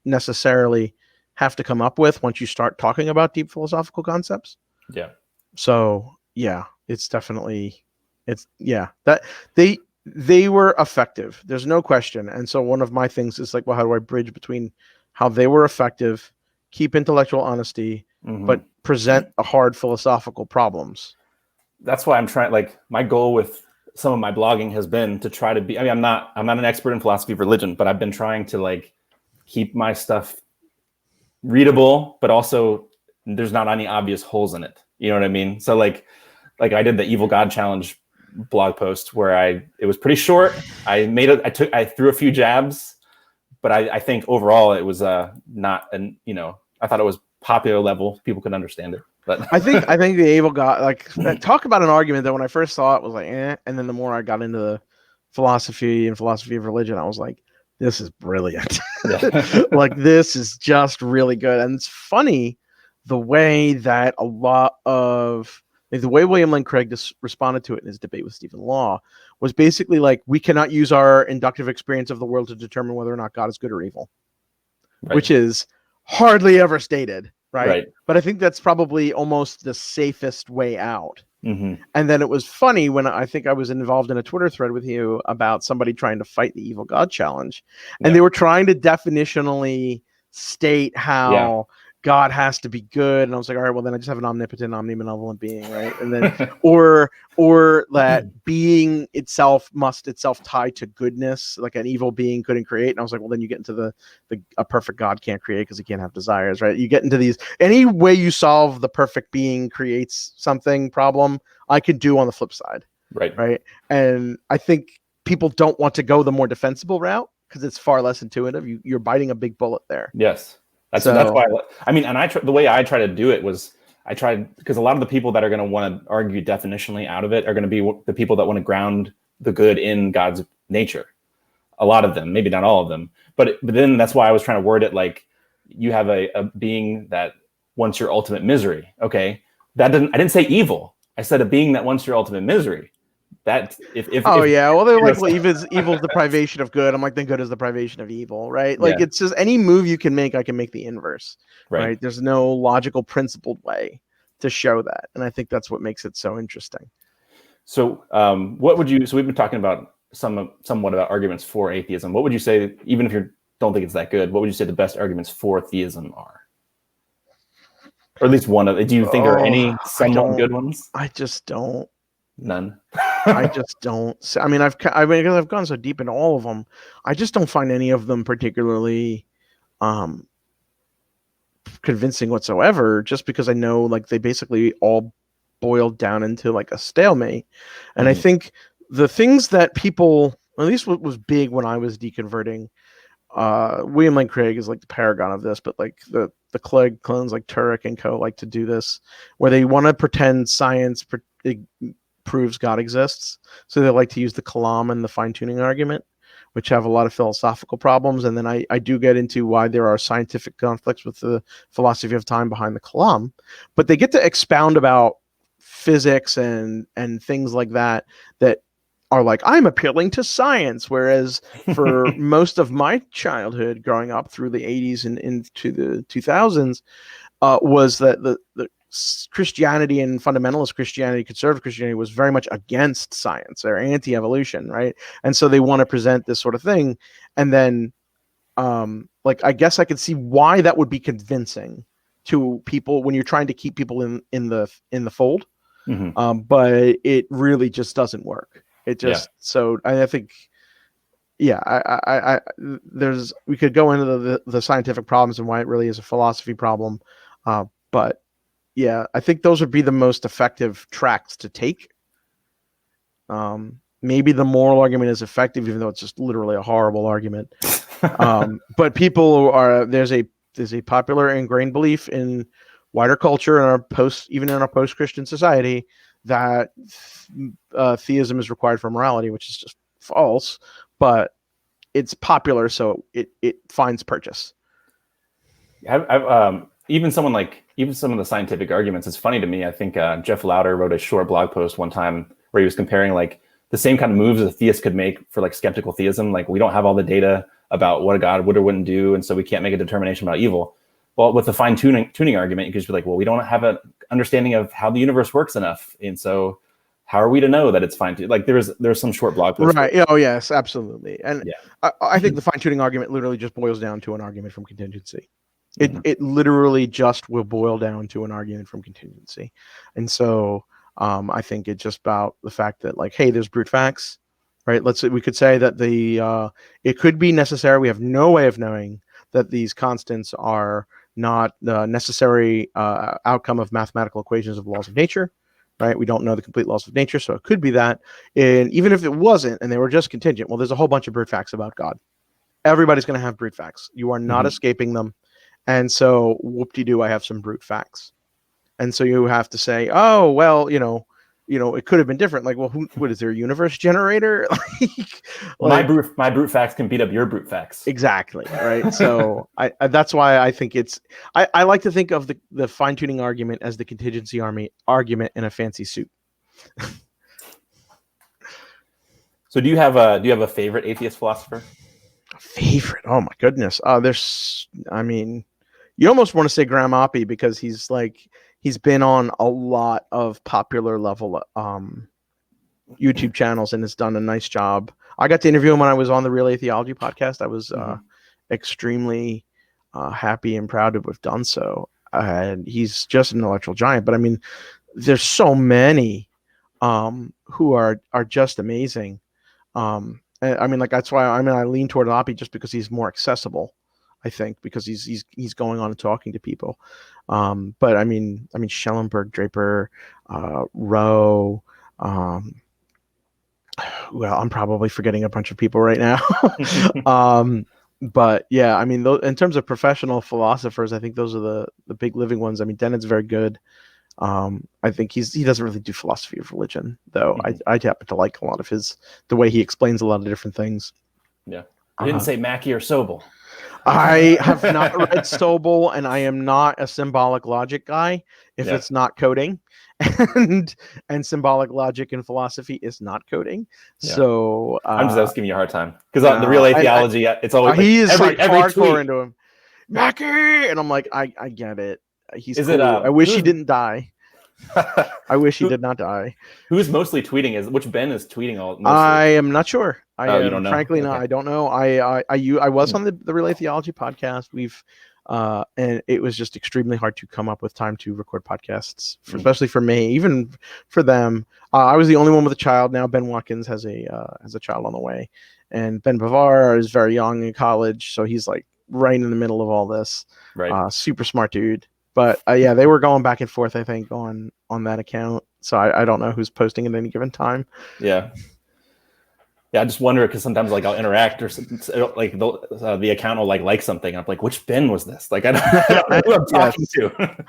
Speaker 2: necessarily have to come up with once you start talking about deep philosophical concepts.
Speaker 1: Yeah.
Speaker 2: So yeah, that they were effective. There's no question. And so one of my things is like, well, how do I bridge between how they were effective, keep intellectual honesty, but present a hard philosophical problems?
Speaker 1: That's why I'm trying, like, my goal with some of my blogging has been to try to be, I'm not an expert in philosophy of religion, but I've been trying to like keep my stuff readable, but also there's not any obvious holes in it. You know what I mean? So like I did the Evil God Challenge blog post where it was pretty short. I threw a few jabs, but I think overall it was not I thought it was popular level. People could understand it. But
Speaker 2: I think the Evil God, like, talk about an argument that when I first saw it was like, and then the more I got into the philosophy and philosophy of religion, I was like, this is brilliant.
Speaker 1: Yeah.
Speaker 2: Like, this is just really good. And it's funny the way that a lot of the way William Lane Craig responded to it in his debate with Stephen Law was basically like, we cannot use our inductive experience of the world to determine whether or not God is good or evil, which is hardly ever stated, right? But I think that's probably almost the safest way out. And then it was funny when I think I was involved in a Twitter thread with you about somebody trying to fight the evil God challenge. And they were trying to definitionally state how God has to be good. And I was like, all right, well, then I just have an omnipotent, omnibenevolent being, right? And then, or that being itself must itself tie to goodness, like an evil being couldn't create. And I was like, well, then you get into a perfect God can't create because he can't have desires, right? You get into these, any way you solve the perfect being creates something problem, I could do on the flip side. Right. And I think people don't want to go the more defensible route because it's far less intuitive. You're biting a big bullet there.
Speaker 1: Yes. That's why I mean, and the way I try to do it was because a lot of the people that are going to want to argue definitionally out of it are going to be the people that want to ground the good in God's nature. A lot of them, maybe not all of them, but then that's why I was trying to word it like you have a being that wants your ultimate misery. Okay, I didn't say evil. I said a being that wants your ultimate misery. That well,
Speaker 2: they're like, well, evil's the privation of good. I'm like, then good is the privation of evil, right? Like, it's just any move you can make, I can make the inverse, right? There's no logical, principled way to show that, and I think that's what makes it so interesting.
Speaker 1: So, what would you? So we've been talking about somewhat about arguments for atheism. What would you say, even if you don't think it's that good, what would you say the best arguments for theism are? Or at least one of it. Do you think there are any somewhat good ones?
Speaker 2: I just don't.
Speaker 1: None.
Speaker 2: I just don't. I mean, because I've gone so deep into all of them, I just don't find any of them particularly convincing whatsoever. Just because I know, like, they basically all boil down into like a stalemate. And I think the things that people, at least what was big when I was deconverting, William Lane Craig is like the paragon of this, but like the Clegg clones like Turek and co like to do this, where they want to pretend science proves God exists. So they like to use the kalam and the fine-tuning argument, which have a lot of philosophical problems. And then I do get into why there are scientific conflicts with the philosophy of time behind the kalam. But they get to expound about physics and things like that are like, I'm appealing to science. Whereas for most of my childhood growing up through the 80s and into the 2000s, was that the Christianity and fundamentalist Christianity, conservative Christianity, was very much against science. They're anti-evolution, right? And so they want to present this sort of thing. And then, like, I guess I could see why that would be convincing to people when you're trying to keep people in the fold. But it really just doesn't work. It just so I think, I we could go into the scientific problems and why it really is a philosophy problem, but. Yeah, I think those would be the most effective tracks to take. Maybe the moral argument is effective, even though it's just literally a horrible argument. But people there's a popular ingrained belief in wider culture and even in our post-Christian society that theism is required for morality, which is just false. But it's popular, so it finds purchase.
Speaker 1: Even some of the scientific arguments, it's funny to me. I think Jeff Lauder wrote a short blog post one time where he was comparing like the same kind of moves a theist could make for like skeptical theism. Like, we don't have all the data about what a God would or wouldn't do, and so we can't make a determination about evil. Well, with the tuning argument, you could just be like, well, we don't have an understanding of how the universe works enough, and so how are we to know that it's fine-tuned? Like, there's some short blog post.
Speaker 2: Right. Oh, yes, absolutely. And I think the fine-tuning argument literally just boils down to an argument from contingency. It literally just will boil down to an argument from contingency. And so I think it's just about the fact that, like, hey, there's brute facts, right? We could say that it could be necessary. We have no way of knowing that these constants are not the necessary outcome of mathematical equations of laws of nature, right? We don't know the complete laws of nature, so it could be that. And even if it wasn't, and they were just contingent, well, there's a whole bunch of brute facts about God. Everybody's going to have brute facts. You are not escaping them. And so, whoop-de-doo, I have some brute facts. And so you have to say, oh, well, it could have been different. Like, well, what is there, a universe generator?
Speaker 1: My brute facts can beat up your brute facts.
Speaker 2: Exactly, right? So I that's why I think I like to think of the fine-tuning argument as the contingency army argument in a fancy suit.
Speaker 1: So do you have a favorite atheist philosopher?
Speaker 2: Favorite? Oh my goodness. You almost want to say Graham Oppie, because he's been on a lot of popular level YouTube channels and has done a nice job. I got to interview him when I was on the Real Atheology podcast. I was extremely happy and proud to have done so. And he's just an intellectual giant. But I mean, there's so many who are just amazing. That's why I lean toward Oppie, just because he's more accessible. I think because he's going on and talking to people. But I mean Schellenberg, Draper, Rowe. Well, I'm probably forgetting a bunch of people right now. But yeah, I mean, in terms of professional philosophers, I think those are the big living ones. I mean, Dennett's very good. I think he doesn't really do philosophy of religion, though. I happen to like a lot of the way he explains a lot of different things.
Speaker 1: Yeah, you didn't say Mackey or Sobel.
Speaker 2: I have not read Sobel, and I am not a symbolic logic guy if it's not coding, and symbolic logic in philosophy is not coding. Yeah. So
Speaker 1: I'm just giving you a hard time, because the Real Atheology, it's always
Speaker 2: he is every hardcore
Speaker 1: tweet
Speaker 2: into him, Mackey, and I'm like, I get it. He's cool. I wish he didn't die. I wish he did not die.
Speaker 1: Who's mostly tweeting? Which Ben is tweeting all? Mostly?
Speaker 2: I am not sure.
Speaker 1: You don't know?
Speaker 2: Frankly,
Speaker 1: okay.
Speaker 2: No, I don't know. I was on the Real Atheology podcast. And it was just extremely hard to come up with time to record podcasts, especially for me, even for them. I was the only one with a child. Now Ben Watkins has a child on the way, and Ben Bavar is very young in college, so he's like right in the middle of all this.
Speaker 1: Right.
Speaker 2: Super smart dude. But yeah, they were going back and forth, I think, on that account. So I don't know who's posting at any given time.
Speaker 1: Yeah. Yeah, I just wonder, because sometimes I'll interact, or the account will like something, and I'm like, which Ben was this? I don't know who I'm talking to.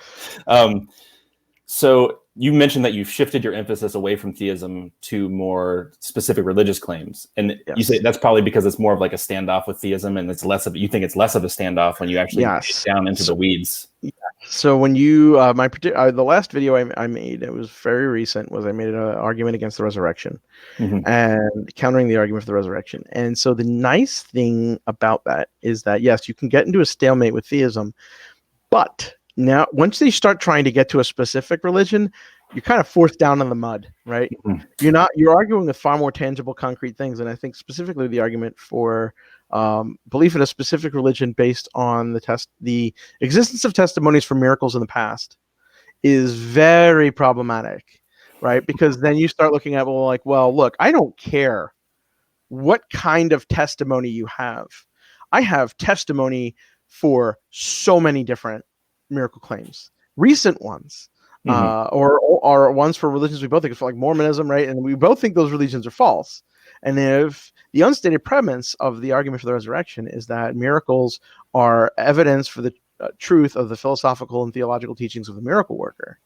Speaker 1: So you mentioned that you've shifted your emphasis away from theism to more specific religious claims, and you say that's probably because it's more of like a standoff with theism, and you think it's less of a standoff when you actually get down into the weeds.
Speaker 2: Yeah. So when you the last video I made, it was very recent, I made an argument against the resurrection and countering the argument for the resurrection. And so the nice thing about that is that yes, you can get into a stalemate with theism, but now once they start trying to get to a specific religion, you're kind of forced down in the mud, right? You're arguing with far more tangible, concrete things. And I think specifically the argument for belief in a specific religion based on the existence of testimonies for miracles in the past is very problematic, right? Because then you start looking at, look, I don't care what kind of testimony you have. I have testimony for so many different miracle claims, recent ones, or ones for religions we both think, like Mormonism, right? And we both think those religions are false. And if the unstated premise of the argument for the resurrection is that miracles are evidence for the truth of the philosophical and theological teachings of the miracle worker,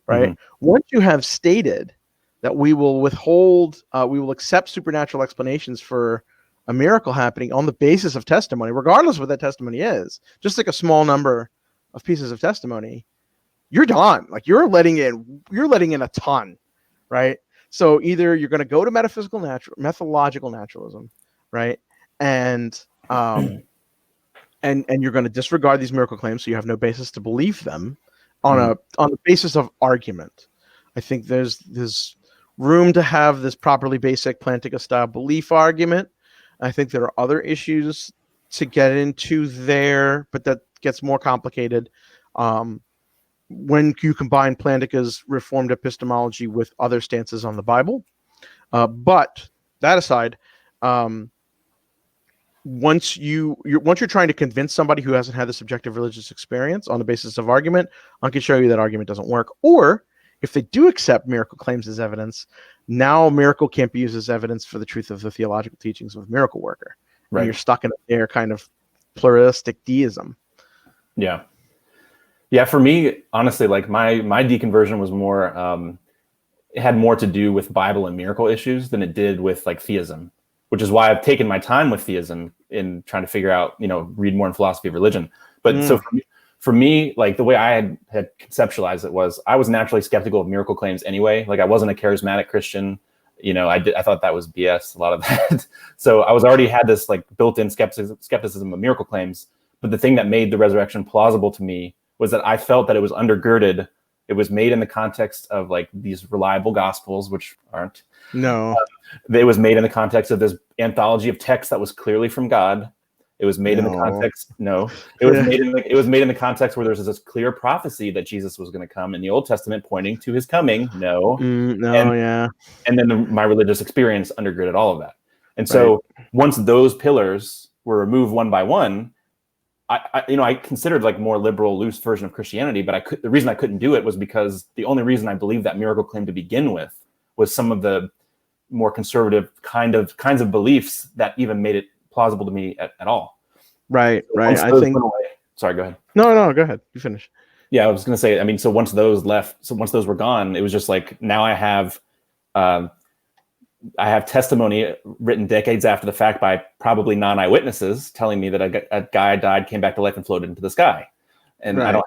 Speaker 2: right? Once you have stated that we will accept supernatural explanations for a miracle happening on the basis of testimony, regardless of what that testimony is, just like a small number of pieces of testimony, you're done. Like you're letting in a ton, right? So either you're going to go to methodological naturalism, right? And you're going to disregard these miracle claims, so you have no basis to believe them on the basis of argument. I think there's room to have this properly basic Plantinga style belief argument. I think there are other issues to get into there, but that gets more complicated when you combine Plantinga's reformed epistemology with other stances on the Bible. But that aside, once you're trying to convince somebody who hasn't had the subjective religious experience on the basis of argument, I can show you that argument doesn't work. Or if they do accept miracle claims as evidence, now a miracle can't be used as evidence for the truth of the theological teachings of a miracle worker. Right. And you're stuck in their kind of pluralistic deism. Yeah.
Speaker 1: Yeah, for me, honestly, like my deconversion was more it had more to do with Bible and miracle issues than it did with like theism, which is why I've taken my time with theism in trying to figure out, read more in philosophy of religion. But so for me, like the way I had conceptualized it was I was naturally skeptical of miracle claims anyway. Like I wasn't a charismatic Christian. I thought that was BS, a lot of that. So I was already had this like built-in skepticism of miracle claims. But the thing that made the resurrection plausible to me was that I felt that it was undergirded. It was made in the context of like these reliable gospels, which aren't.
Speaker 2: No.
Speaker 1: It was made in the context of this anthology of texts that was clearly from God. It was made in the context. No, it was made in the context where there's this clear prophecy that Jesus was going to come in the Old Testament, pointing to his coming.
Speaker 2: And
Speaker 1: then my religious experience undergirded all of that. And so once those pillars were removed one by one, I considered like more liberal, loose version of Christianity, but the reason I couldn't do it was because the only reason I believed that miracle claim to begin with was some of the more conservative kinds of beliefs that even made it plausible to me at all.
Speaker 2: Right. I think.
Speaker 1: Sorry, go ahead.
Speaker 2: No, go ahead. You finish.
Speaker 1: Yeah, I was going to say. So once those were gone, it was just like now I have testimony written decades after the fact by probably non-eyewitnesses telling me that a guy died, came back to life, and floated into the sky. And I don't,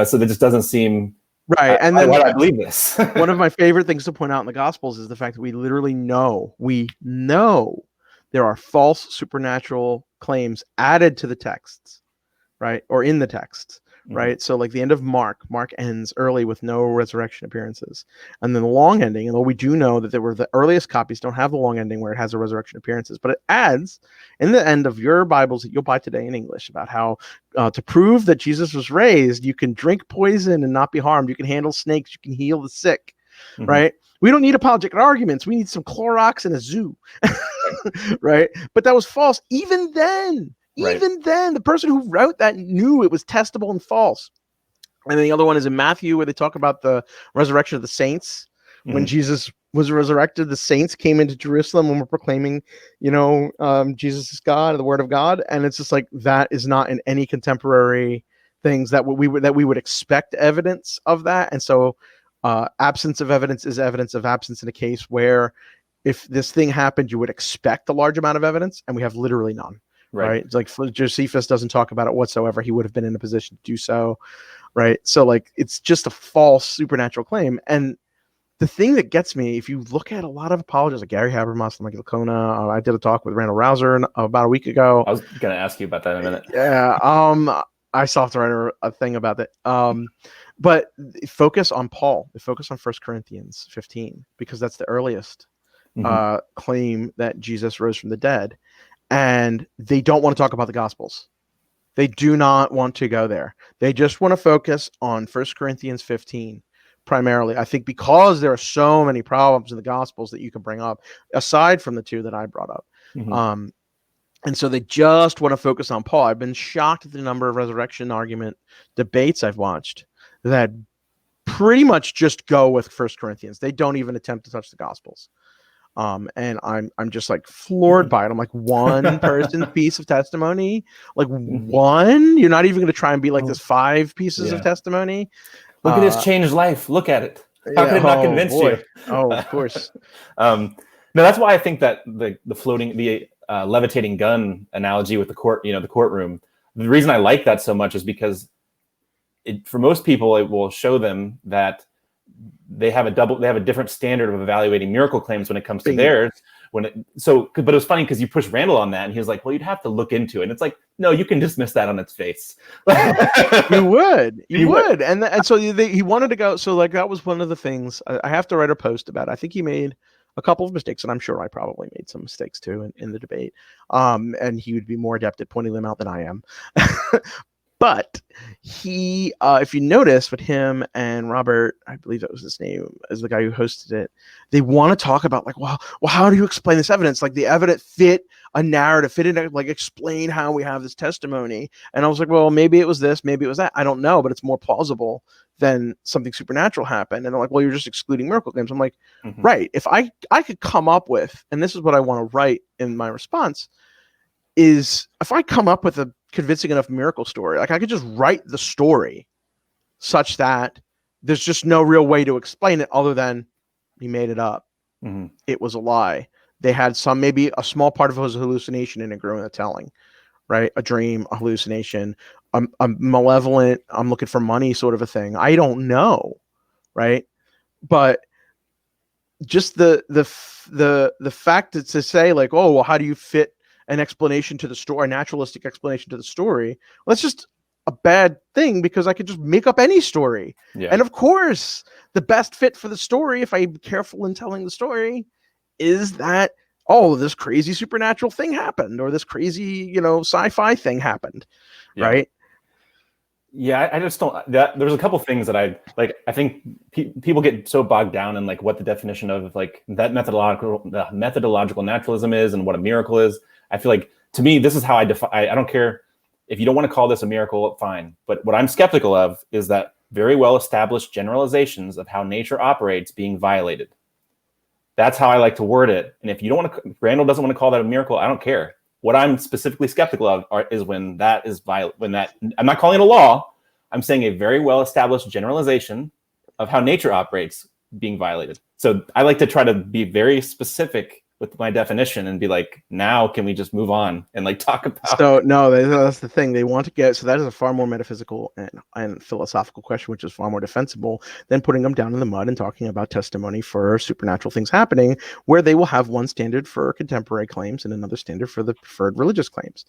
Speaker 1: so that just doesn't seem
Speaker 2: right. And then
Speaker 1: why do I believe this?
Speaker 2: One of my favorite things to point out in the Gospels is the fact that we literally know there are false supernatural claims added to the texts, right? Or in the texts, right? So like the end of Mark ends early with no resurrection appearances. And then the long ending, although we do know that there were the earliest copies don't have the long ending where it has a resurrection appearances, but it adds in the end of your Bibles that you'll buy today in English about how to prove that Jesus was raised, you can drink poison and not be harmed. You can handle snakes. You can heal the sick, right? We don't need apologetic arguments. We need some Clorox in a zoo, right? But that was false. Even then, the person who wrote that knew it was testable and false. And then the other one is in Matthew where they talk about the resurrection of the saints. When Jesus was resurrected, the saints came into Jerusalem and were proclaiming, Jesus is God, the word of God. And it's just like, that is not in any contemporary things that we would expect evidence of that. And so absence of evidence is evidence of absence in a case where if this thing happened, you would expect a large amount of evidence, and we have literally none. Right? It's like Josephus doesn't talk about it whatsoever. He would have been in a position to do so. Right. So like it's just a false supernatural claim. And the thing that gets me, if you look at a lot of apologists like Gary Habermas, Michael Kona, I did a talk with Randall Rouser about a week ago.
Speaker 1: I was going to ask you about that in a minute.
Speaker 2: Yeah. I still have to write a thing about that. But focus on Paul. Focus on 1 Corinthians 15, because that's the earliest claim that Jesus rose from the dead. And they don't want to talk about the Gospels. They do not want to go there. They just want to focus on 1 Corinthians 15 primarily. I think because there are so many problems in the Gospels that you can bring up, aside from the two that I brought up. And so they just want to focus on Paul. I've been shocked at the number of resurrection argument debates I've watched that pretty much just go with 1 Corinthians. They don't even attempt to touch the Gospels. And I'm just like floored by it. I'm like, one person's piece of testimony, like one, you're not even going to try and be like this 5 pieces of testimony.
Speaker 1: Look at his changed life. Look at it. How could it not convince you?
Speaker 2: Oh, of course.
Speaker 1: No, that's why I think that the levitating gun analogy with the courtroom, the reason I like that so much is because for most people, it will show them that they have a different standard of evaluating miracle claims when it comes to theirs. But it was funny because you pushed Randall on that, and he was like, "Well, you'd have to look into it." And it's like, no, you can dismiss that on its face.
Speaker 2: You would, and so he wanted to go. So like that was one of the things I have to write a post about. I think he made a couple of mistakes, and I'm sure I probably made some mistakes too in the debate. And he would be more adept at pointing them out than I am. But he, if you notice, with him and Robert, I believe that was his name, as the guy who hosted it, they want to talk about like, well, how do you explain this evidence? Like the evidence fit a narrative, fit in, like explain how we have this testimony. And I was like, well, maybe it was this, maybe it was that. I don't know, but it's more plausible than something supernatural happened. And they're like, well, you're just excluding miracle claims. I'm like, right. If I could come up with, and this is what I want to write in my response, is if I come up with a convincing enough miracle story, like I could just write the story such that there's just no real way to explain it other than He made it up.
Speaker 1: Mhm.
Speaker 2: It was a lie. They had maybe a small part of it was a hallucination and it grew in the telling, right? A dream, a hallucination, a malevolent, I'm looking for money sort of a thing. I don't know, right? But just the fact that to say like, oh, well, how do you fit an explanation to the story, a naturalistic explanation to the story? Well, that's just a bad thing because I could just make up any story.
Speaker 1: Yeah.
Speaker 2: And of course, the best fit for the story, if I'm careful in telling the story, is that, oh, this crazy supernatural thing happened, or this crazy, sci-fi thing happened, right?
Speaker 1: Yeah, I just don't. There's a couple things that I like. I think people get so bogged down in like what the definition of like that methodological naturalism is and what a miracle is. I feel like to me, this is how I define. I don't care if you don't want to call this a miracle, fine. But what I'm skeptical of is that very well established generalizations of how nature operates being violated. That's how I like to word it. And if you don't want to, Randall doesn't want to call that a miracle, I don't care. What I'm specifically skeptical of is when that is violent. When that, I'm not calling it a law. I'm saying a very well-established generalization of how nature operates being violated. So I like to try to be very specific with my definition and be like, now can we just move on and like talk about?
Speaker 2: So no, that's the thing. They want to get, so that is a far more metaphysical and philosophical question, which is far more defensible than putting them down in the mud and talking about testimony for supernatural things happening, where they will have one standard for contemporary claims and another standard for the preferred religious claims.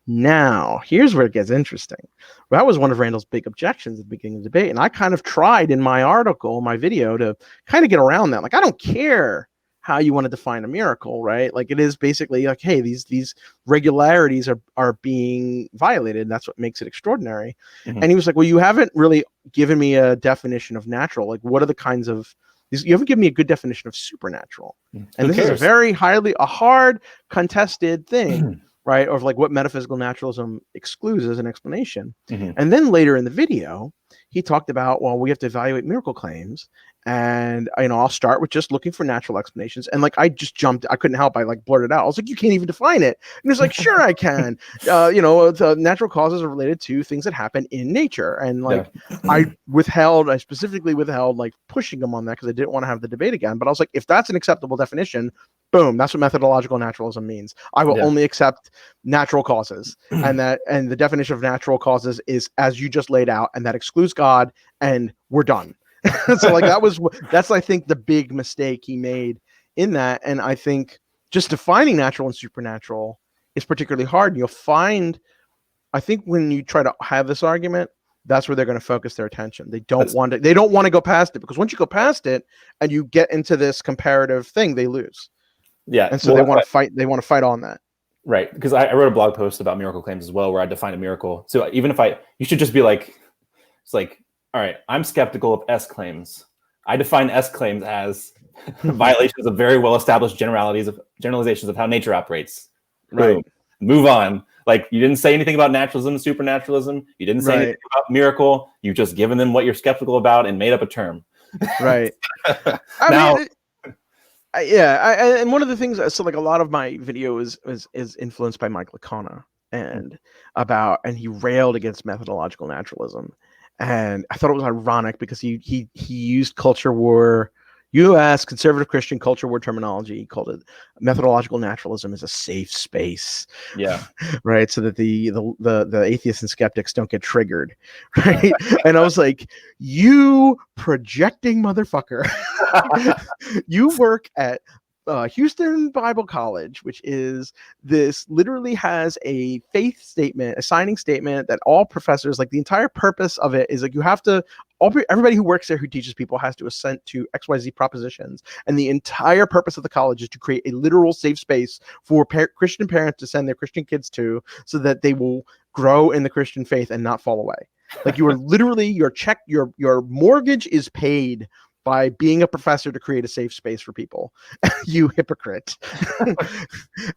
Speaker 2: Now, here's where it gets interesting. That was one of Randall's big objections at the beginning of the debate. And I kind of tried in my article, my video, to kind of get around that. Like, I don't care how you want to define a miracle, right? Like, it is basically like, hey, these regularities are being violated, and that's what makes it extraordinary. Mm-hmm. And he was like, well, you haven't really given me a definition of natural. Like, what are the kinds of these? You haven't given me a good definition of supernatural. And this is a very hard contested thing. Right? Or like what metaphysical naturalism excludes as an explanation. Mm-hmm. And then later in the video, he talked about, well, we have to evaluate miracle claims. And, I'll start with just looking for natural explanations. And like, I just jumped, I couldn't help. I like blurted out. I was like, you can't even define it. And he's like, sure, I can. The natural causes are related to things that happen in nature. And like, I specifically withheld like pushing him on that because I didn't want to have the debate again. But I was like, if that's an acceptable definition, boom, that's what methodological naturalism means. I will only accept natural causes. And the definition of natural causes is as you just laid out, and that excludes God, and we're done. So like that's I think the big mistake he made in that. And I think just defining natural and supernatural is particularly hard. And you'll find, I think when you try to have this argument, that's where they're going to focus their attention. They don't want to go past it, because once you go past it and you get into this comparative thing, they lose. Yeah. And so they want to fight on that.
Speaker 1: Right. Because I wrote a blog post about miracle claims as well, where I defined a miracle. So even if you should just be like, it's like, all right, I'm skeptical of S claims. I define S claims as violations of very well-established generalizations of how nature operates. Right. Boom. Move on. Like, you didn't say anything about naturalism, supernaturalism. You didn't say anything about miracle. You've just given them what you're skeptical about and made up a term.
Speaker 2: Right. And one of the things, so like a lot of my video is influenced by Mike Licana and he railed against methodological naturalism. And I thought it was ironic because he used culture war, U.S. conservative Christian culture war terminology. He called it methodological naturalism is a safe space.
Speaker 1: Yeah.
Speaker 2: Right. So that the atheists and skeptics don't get triggered. Right. And I was like, you projecting motherfucker. You work at Houston Bible College, which is literally has a faith statement, a signing statement that all professors, like the entire purpose of it is like, you have to, everybody who works there who teaches people has to assent to XYZ propositions. And the entire purpose of the college is to create a literal safe space for Christian parents to send their Christian kids to, so that they will grow in the Christian faith and not fall away. Like, you are literally, your mortgage is paid by being a professor to create a safe space for people. You hypocrite.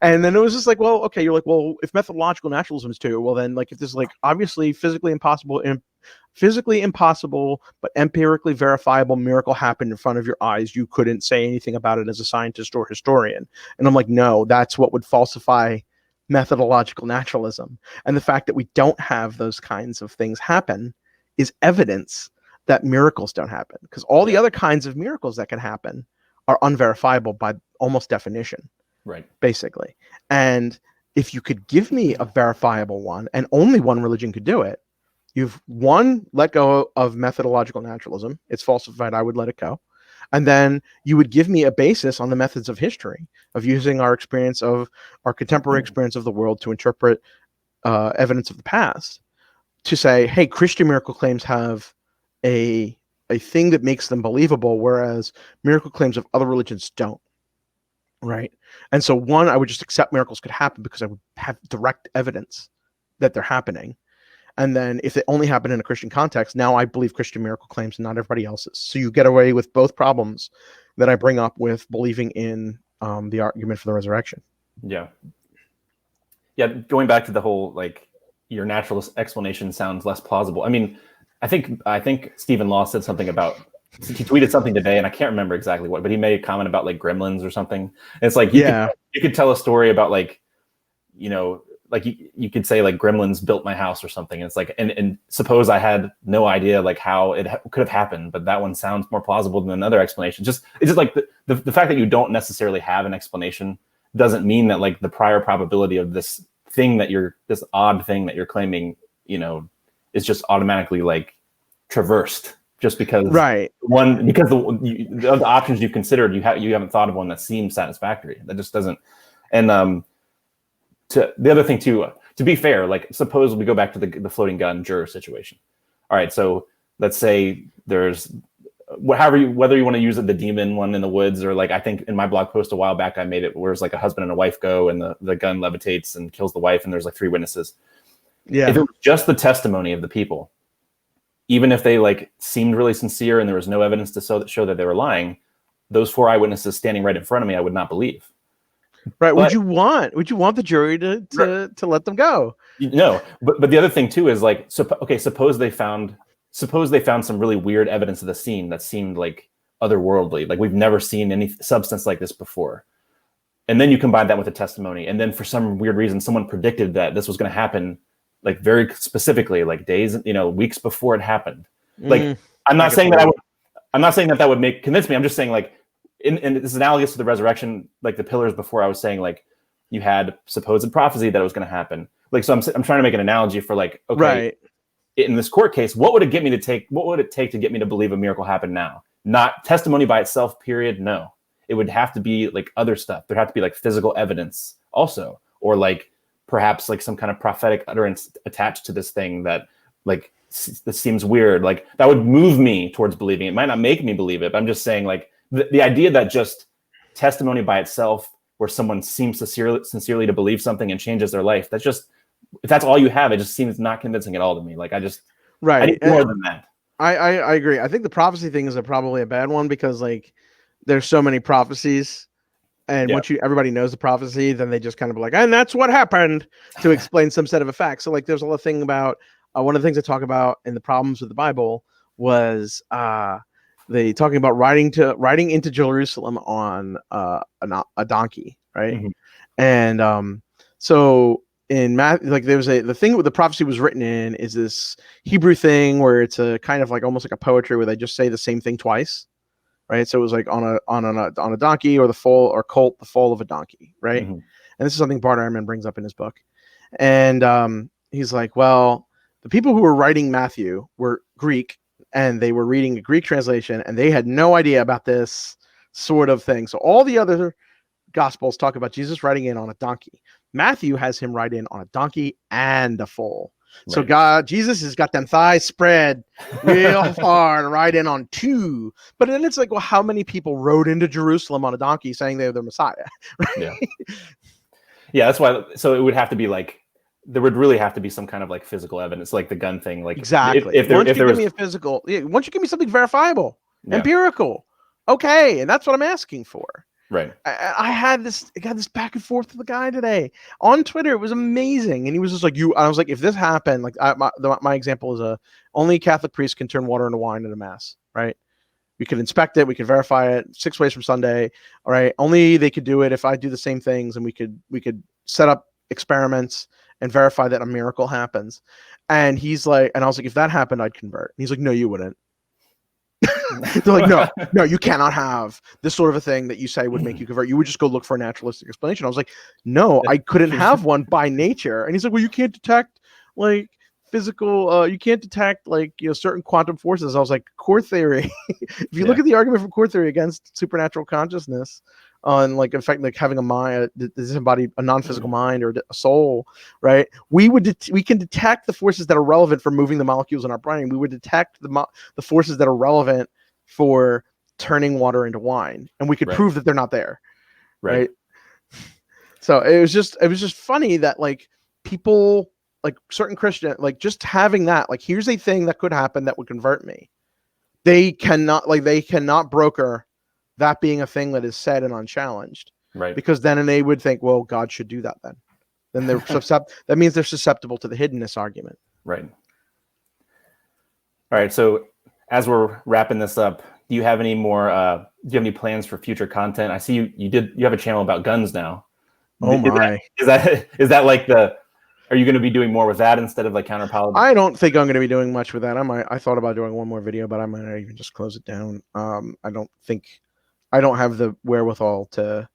Speaker 2: And then it was just like, well, okay, you're like, well, if methodological naturalism is too, well then, like, if this is like obviously physically impossible but empirically verifiable miracle happened in front of your eyes, you couldn't say anything about it as a scientist or historian. And I'm like, no, that's what would falsify methodological naturalism. And the fact that we don't have those kinds of things happen is evidence that miracles don't happen, because all the other kinds of miracles that can happen are unverifiable by almost definition,
Speaker 1: Right.
Speaker 2: basically. And if you could give me a verifiable one, and only one religion could do it, you've let go of methodological naturalism. It's falsified. I would let it go. And then you would give me a basis on the methods of history, of using our contemporary experience of the world to interpret evidence of the past, to say, hey, Christian miracle claims have a thing that makes them believable, whereas miracle claims of other religions don't. Right. And so I would just accept miracles could happen because I would have direct evidence that they're happening. And then if they only happen in a Christian context, now I believe Christian miracle claims and not everybody else's. So you get away with both problems that I bring up with believing in the argument for the resurrection.
Speaker 1: Yeah. Yeah. Going back to the whole, like, your naturalist explanation sounds less plausible. I mean, I think Stephen Law said something about, he tweeted something today, and I can't remember exactly what, but he made a comment about like gremlins or something. And it's like, you could tell a story about, like, you know, like you could say like gremlins built my house or something. And it's like, and suppose I had no idea like how it could have happened, but that one sounds more plausible than another explanation. It's just like the fact that you don't necessarily have an explanation doesn't mean that like the prior probability of this odd thing that you're claiming, you know, is just automatically like traversed just because because the options you've considered, you haven't thought of one that seems satisfactory. That just doesn't. And to the other thing too, to be fair, like suppose we go back to the floating gun juror situation. All right, so let's say there's whether you want to use it, the demon one in the woods, or like I think in my blog post a while back I made it where it's like a husband and a wife go and the gun levitates and kills the wife and there's like 3 witnesses. Yeah. If it was just the testimony of the people, even if they like seemed really sincere and there was no evidence to show that they were lying, those 4 eyewitnesses standing right in front of me, I would not believe.
Speaker 2: Right. But, would you want the jury to let them go?
Speaker 1: No. But the other thing too is like, suppose they found some really weird evidence of the scene that seemed like otherworldly, like we've never seen any substance like this before. And then you combine that with a testimony, and then for some weird reason, someone predicted that this was going to happen, like very specifically, like days, weeks before it happened. Like, I'm not saying that would convince me. I'm just saying, like, and this is analogous to the resurrection, like the pillars before. I was saying, like, you had supposed prophecy that it was going to happen. Like, so I'm trying to make an analogy for, like, okay, right. In this court case, what would it take to get me to believe a miracle happened now? Not testimony by itself, period. No, it would have to be like other stuff. There'd have to be like physical evidence also, or like perhaps like some kind of prophetic utterance attached to this thing that like this seems weird. Like that would move me towards believing it. Might not make me believe it, but I'm just saying, like, the idea that just testimony by itself, where someone seems sincerely to believe something and changes their life, that's just, if that's all you have, it just seems not convincing at all to me. Like I need more than that.
Speaker 2: I agree. I think the prophecy thing is probably a bad one because like there's so many prophecies, and once everybody knows the prophecy, then they just kind of be like, and that's what happened, to explain some set of facts. So like there's a little thing about one of the things I talk about in the problems with the Bible was they talking about riding into Jerusalem on a donkey, right? Mm-hmm. And so in math, like the thing with the prophecy was written in is this Hebrew thing where it's a kind of like almost like a poetry where they just say the same thing twice, right? So it was like on a donkey, or the foal or colt, the foal of a donkey, right? Mm-hmm. And this is something Bart Ehrman brings up in his book, and he's like, well, the people who were writing Matthew were Greek, and they were reading a Greek translation, and they had no idea about this sort of thing. So all the other Gospels talk about Jesus riding in on a donkey. Matthew has him ride in on a donkey and a foal. Right. So Jesus has got them thighs spread real far and ride in on 2. But then it's like, well, how many people rode into Jerusalem on a donkey saying they were the Messiah? Right?
Speaker 1: Yeah, that's why. So it would have to be like, there would really have to be some kind of like physical evidence, like the gun thing. Like
Speaker 2: exactly. Once you give me a physical, once you give me something verifiable, empirical, okay, and that's what I'm asking for.
Speaker 1: Right.
Speaker 2: I got this back and forth with the guy today on Twitter. It was amazing, and he was just like, I was like, if this happened, like my example is only Catholic priests can turn water into wine at a mass, right? We could inspect it, we could verify it 6 ways from Sunday. All right, only they could do it if I do the same things, and we could set up experiments and verify that a miracle happens. And he's like, and I was like, if that happened, I'd convert. And he's like, no, you wouldn't. They're like, no, you cannot have this sort of a thing that you say would make you convert. You would just go look for a naturalistic explanation. I was like, no, I couldn't have one by nature. And he's like, well, you can't detect like physical, you can't detect like, certain quantum forces. I was like, core theory. If you look at the argument from core theory against supernatural consciousness, on like in fact like having a mind, disembodied, a non-physical mind or a soul, right? We can detect the forces that are relevant for moving the molecules in our brain. We would detect the forces that are relevant for turning water into wine, and we could prove that they're not there, right? So it was just funny that like people, like certain Christian, like just having that, like here's a thing that could happen that would convert me. They cannot broker that being a thing that is said and unchallenged,
Speaker 1: right?
Speaker 2: Because then they would think, well, God should do that. Then they're that means they're susceptible to the hiddenness argument,
Speaker 1: right? All right. So as we're wrapping this up, do you have any more? Do you have any plans for future content? I see you have a channel about guns now.
Speaker 2: Oh my!
Speaker 1: Is that like are you going to be doing more with that instead of like Counter Apologist?
Speaker 2: I don't think I'm going to be doing much with that. I thought about doing one more video, but I might not even just close it down. I don't have the wherewithal to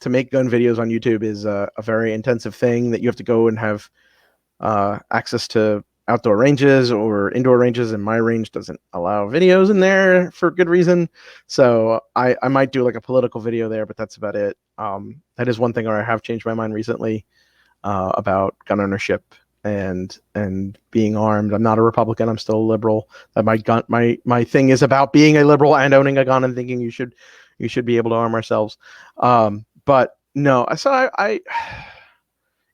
Speaker 2: make gun videos on YouTube is a very intensive thing that you have to go and have access to outdoor ranges or indoor ranges, and my range doesn't allow videos in there for good reason. So I might do like a political video there, but that's about it. That is one thing where I have changed my mind recently about gun ownership and being armed. I'm not a Republican. I'm still a liberal. My thing is about being a liberal and owning a gun and thinking you should be able to arm ourselves. But no, so I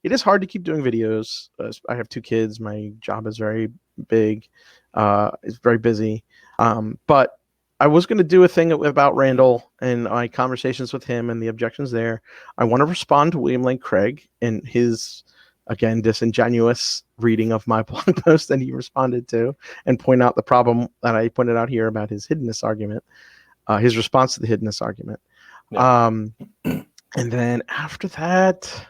Speaker 2: it is hard to keep doing videos. I have 2 kids. My job is very big. It's very busy. But I was going to do a thing about Randall and my conversations with him and the objections there. I want to respond to William Lane Craig and his, again, disingenuous reading of my blog post that he responded to, and point out the problem that I pointed out here about his hiddenness argument, his response to the hiddenness argument. Yeah. And then after that,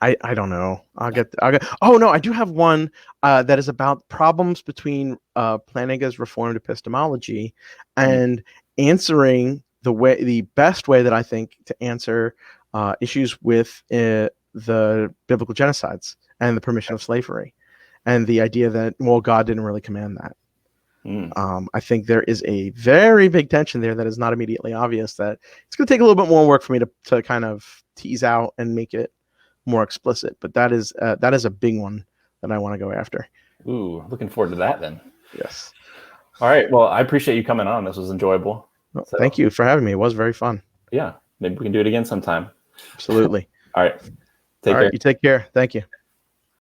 Speaker 2: I don't know. I'll get. Oh no, I do have one that is about problems between Plantinga's Reformed epistemology and answering the best way that I think to answer issues with the biblical genocides and the permission of slavery, and the idea that, well, God didn't really command that. I think there is a very big tension there that is not immediately obvious, that it's going to take a little bit more work for me to kind of tease out and make it more explicit, but that is a big one that I want to go after.
Speaker 1: Ooh, looking forward to that then.
Speaker 2: Yes.
Speaker 1: All right. Well, I appreciate you coming on. This was enjoyable.
Speaker 2: Well, thank you for having me. It was very fun.
Speaker 1: Yeah. Maybe we can do it again sometime.
Speaker 2: Absolutely.
Speaker 1: All right. Take care.
Speaker 2: You take care. Thank you.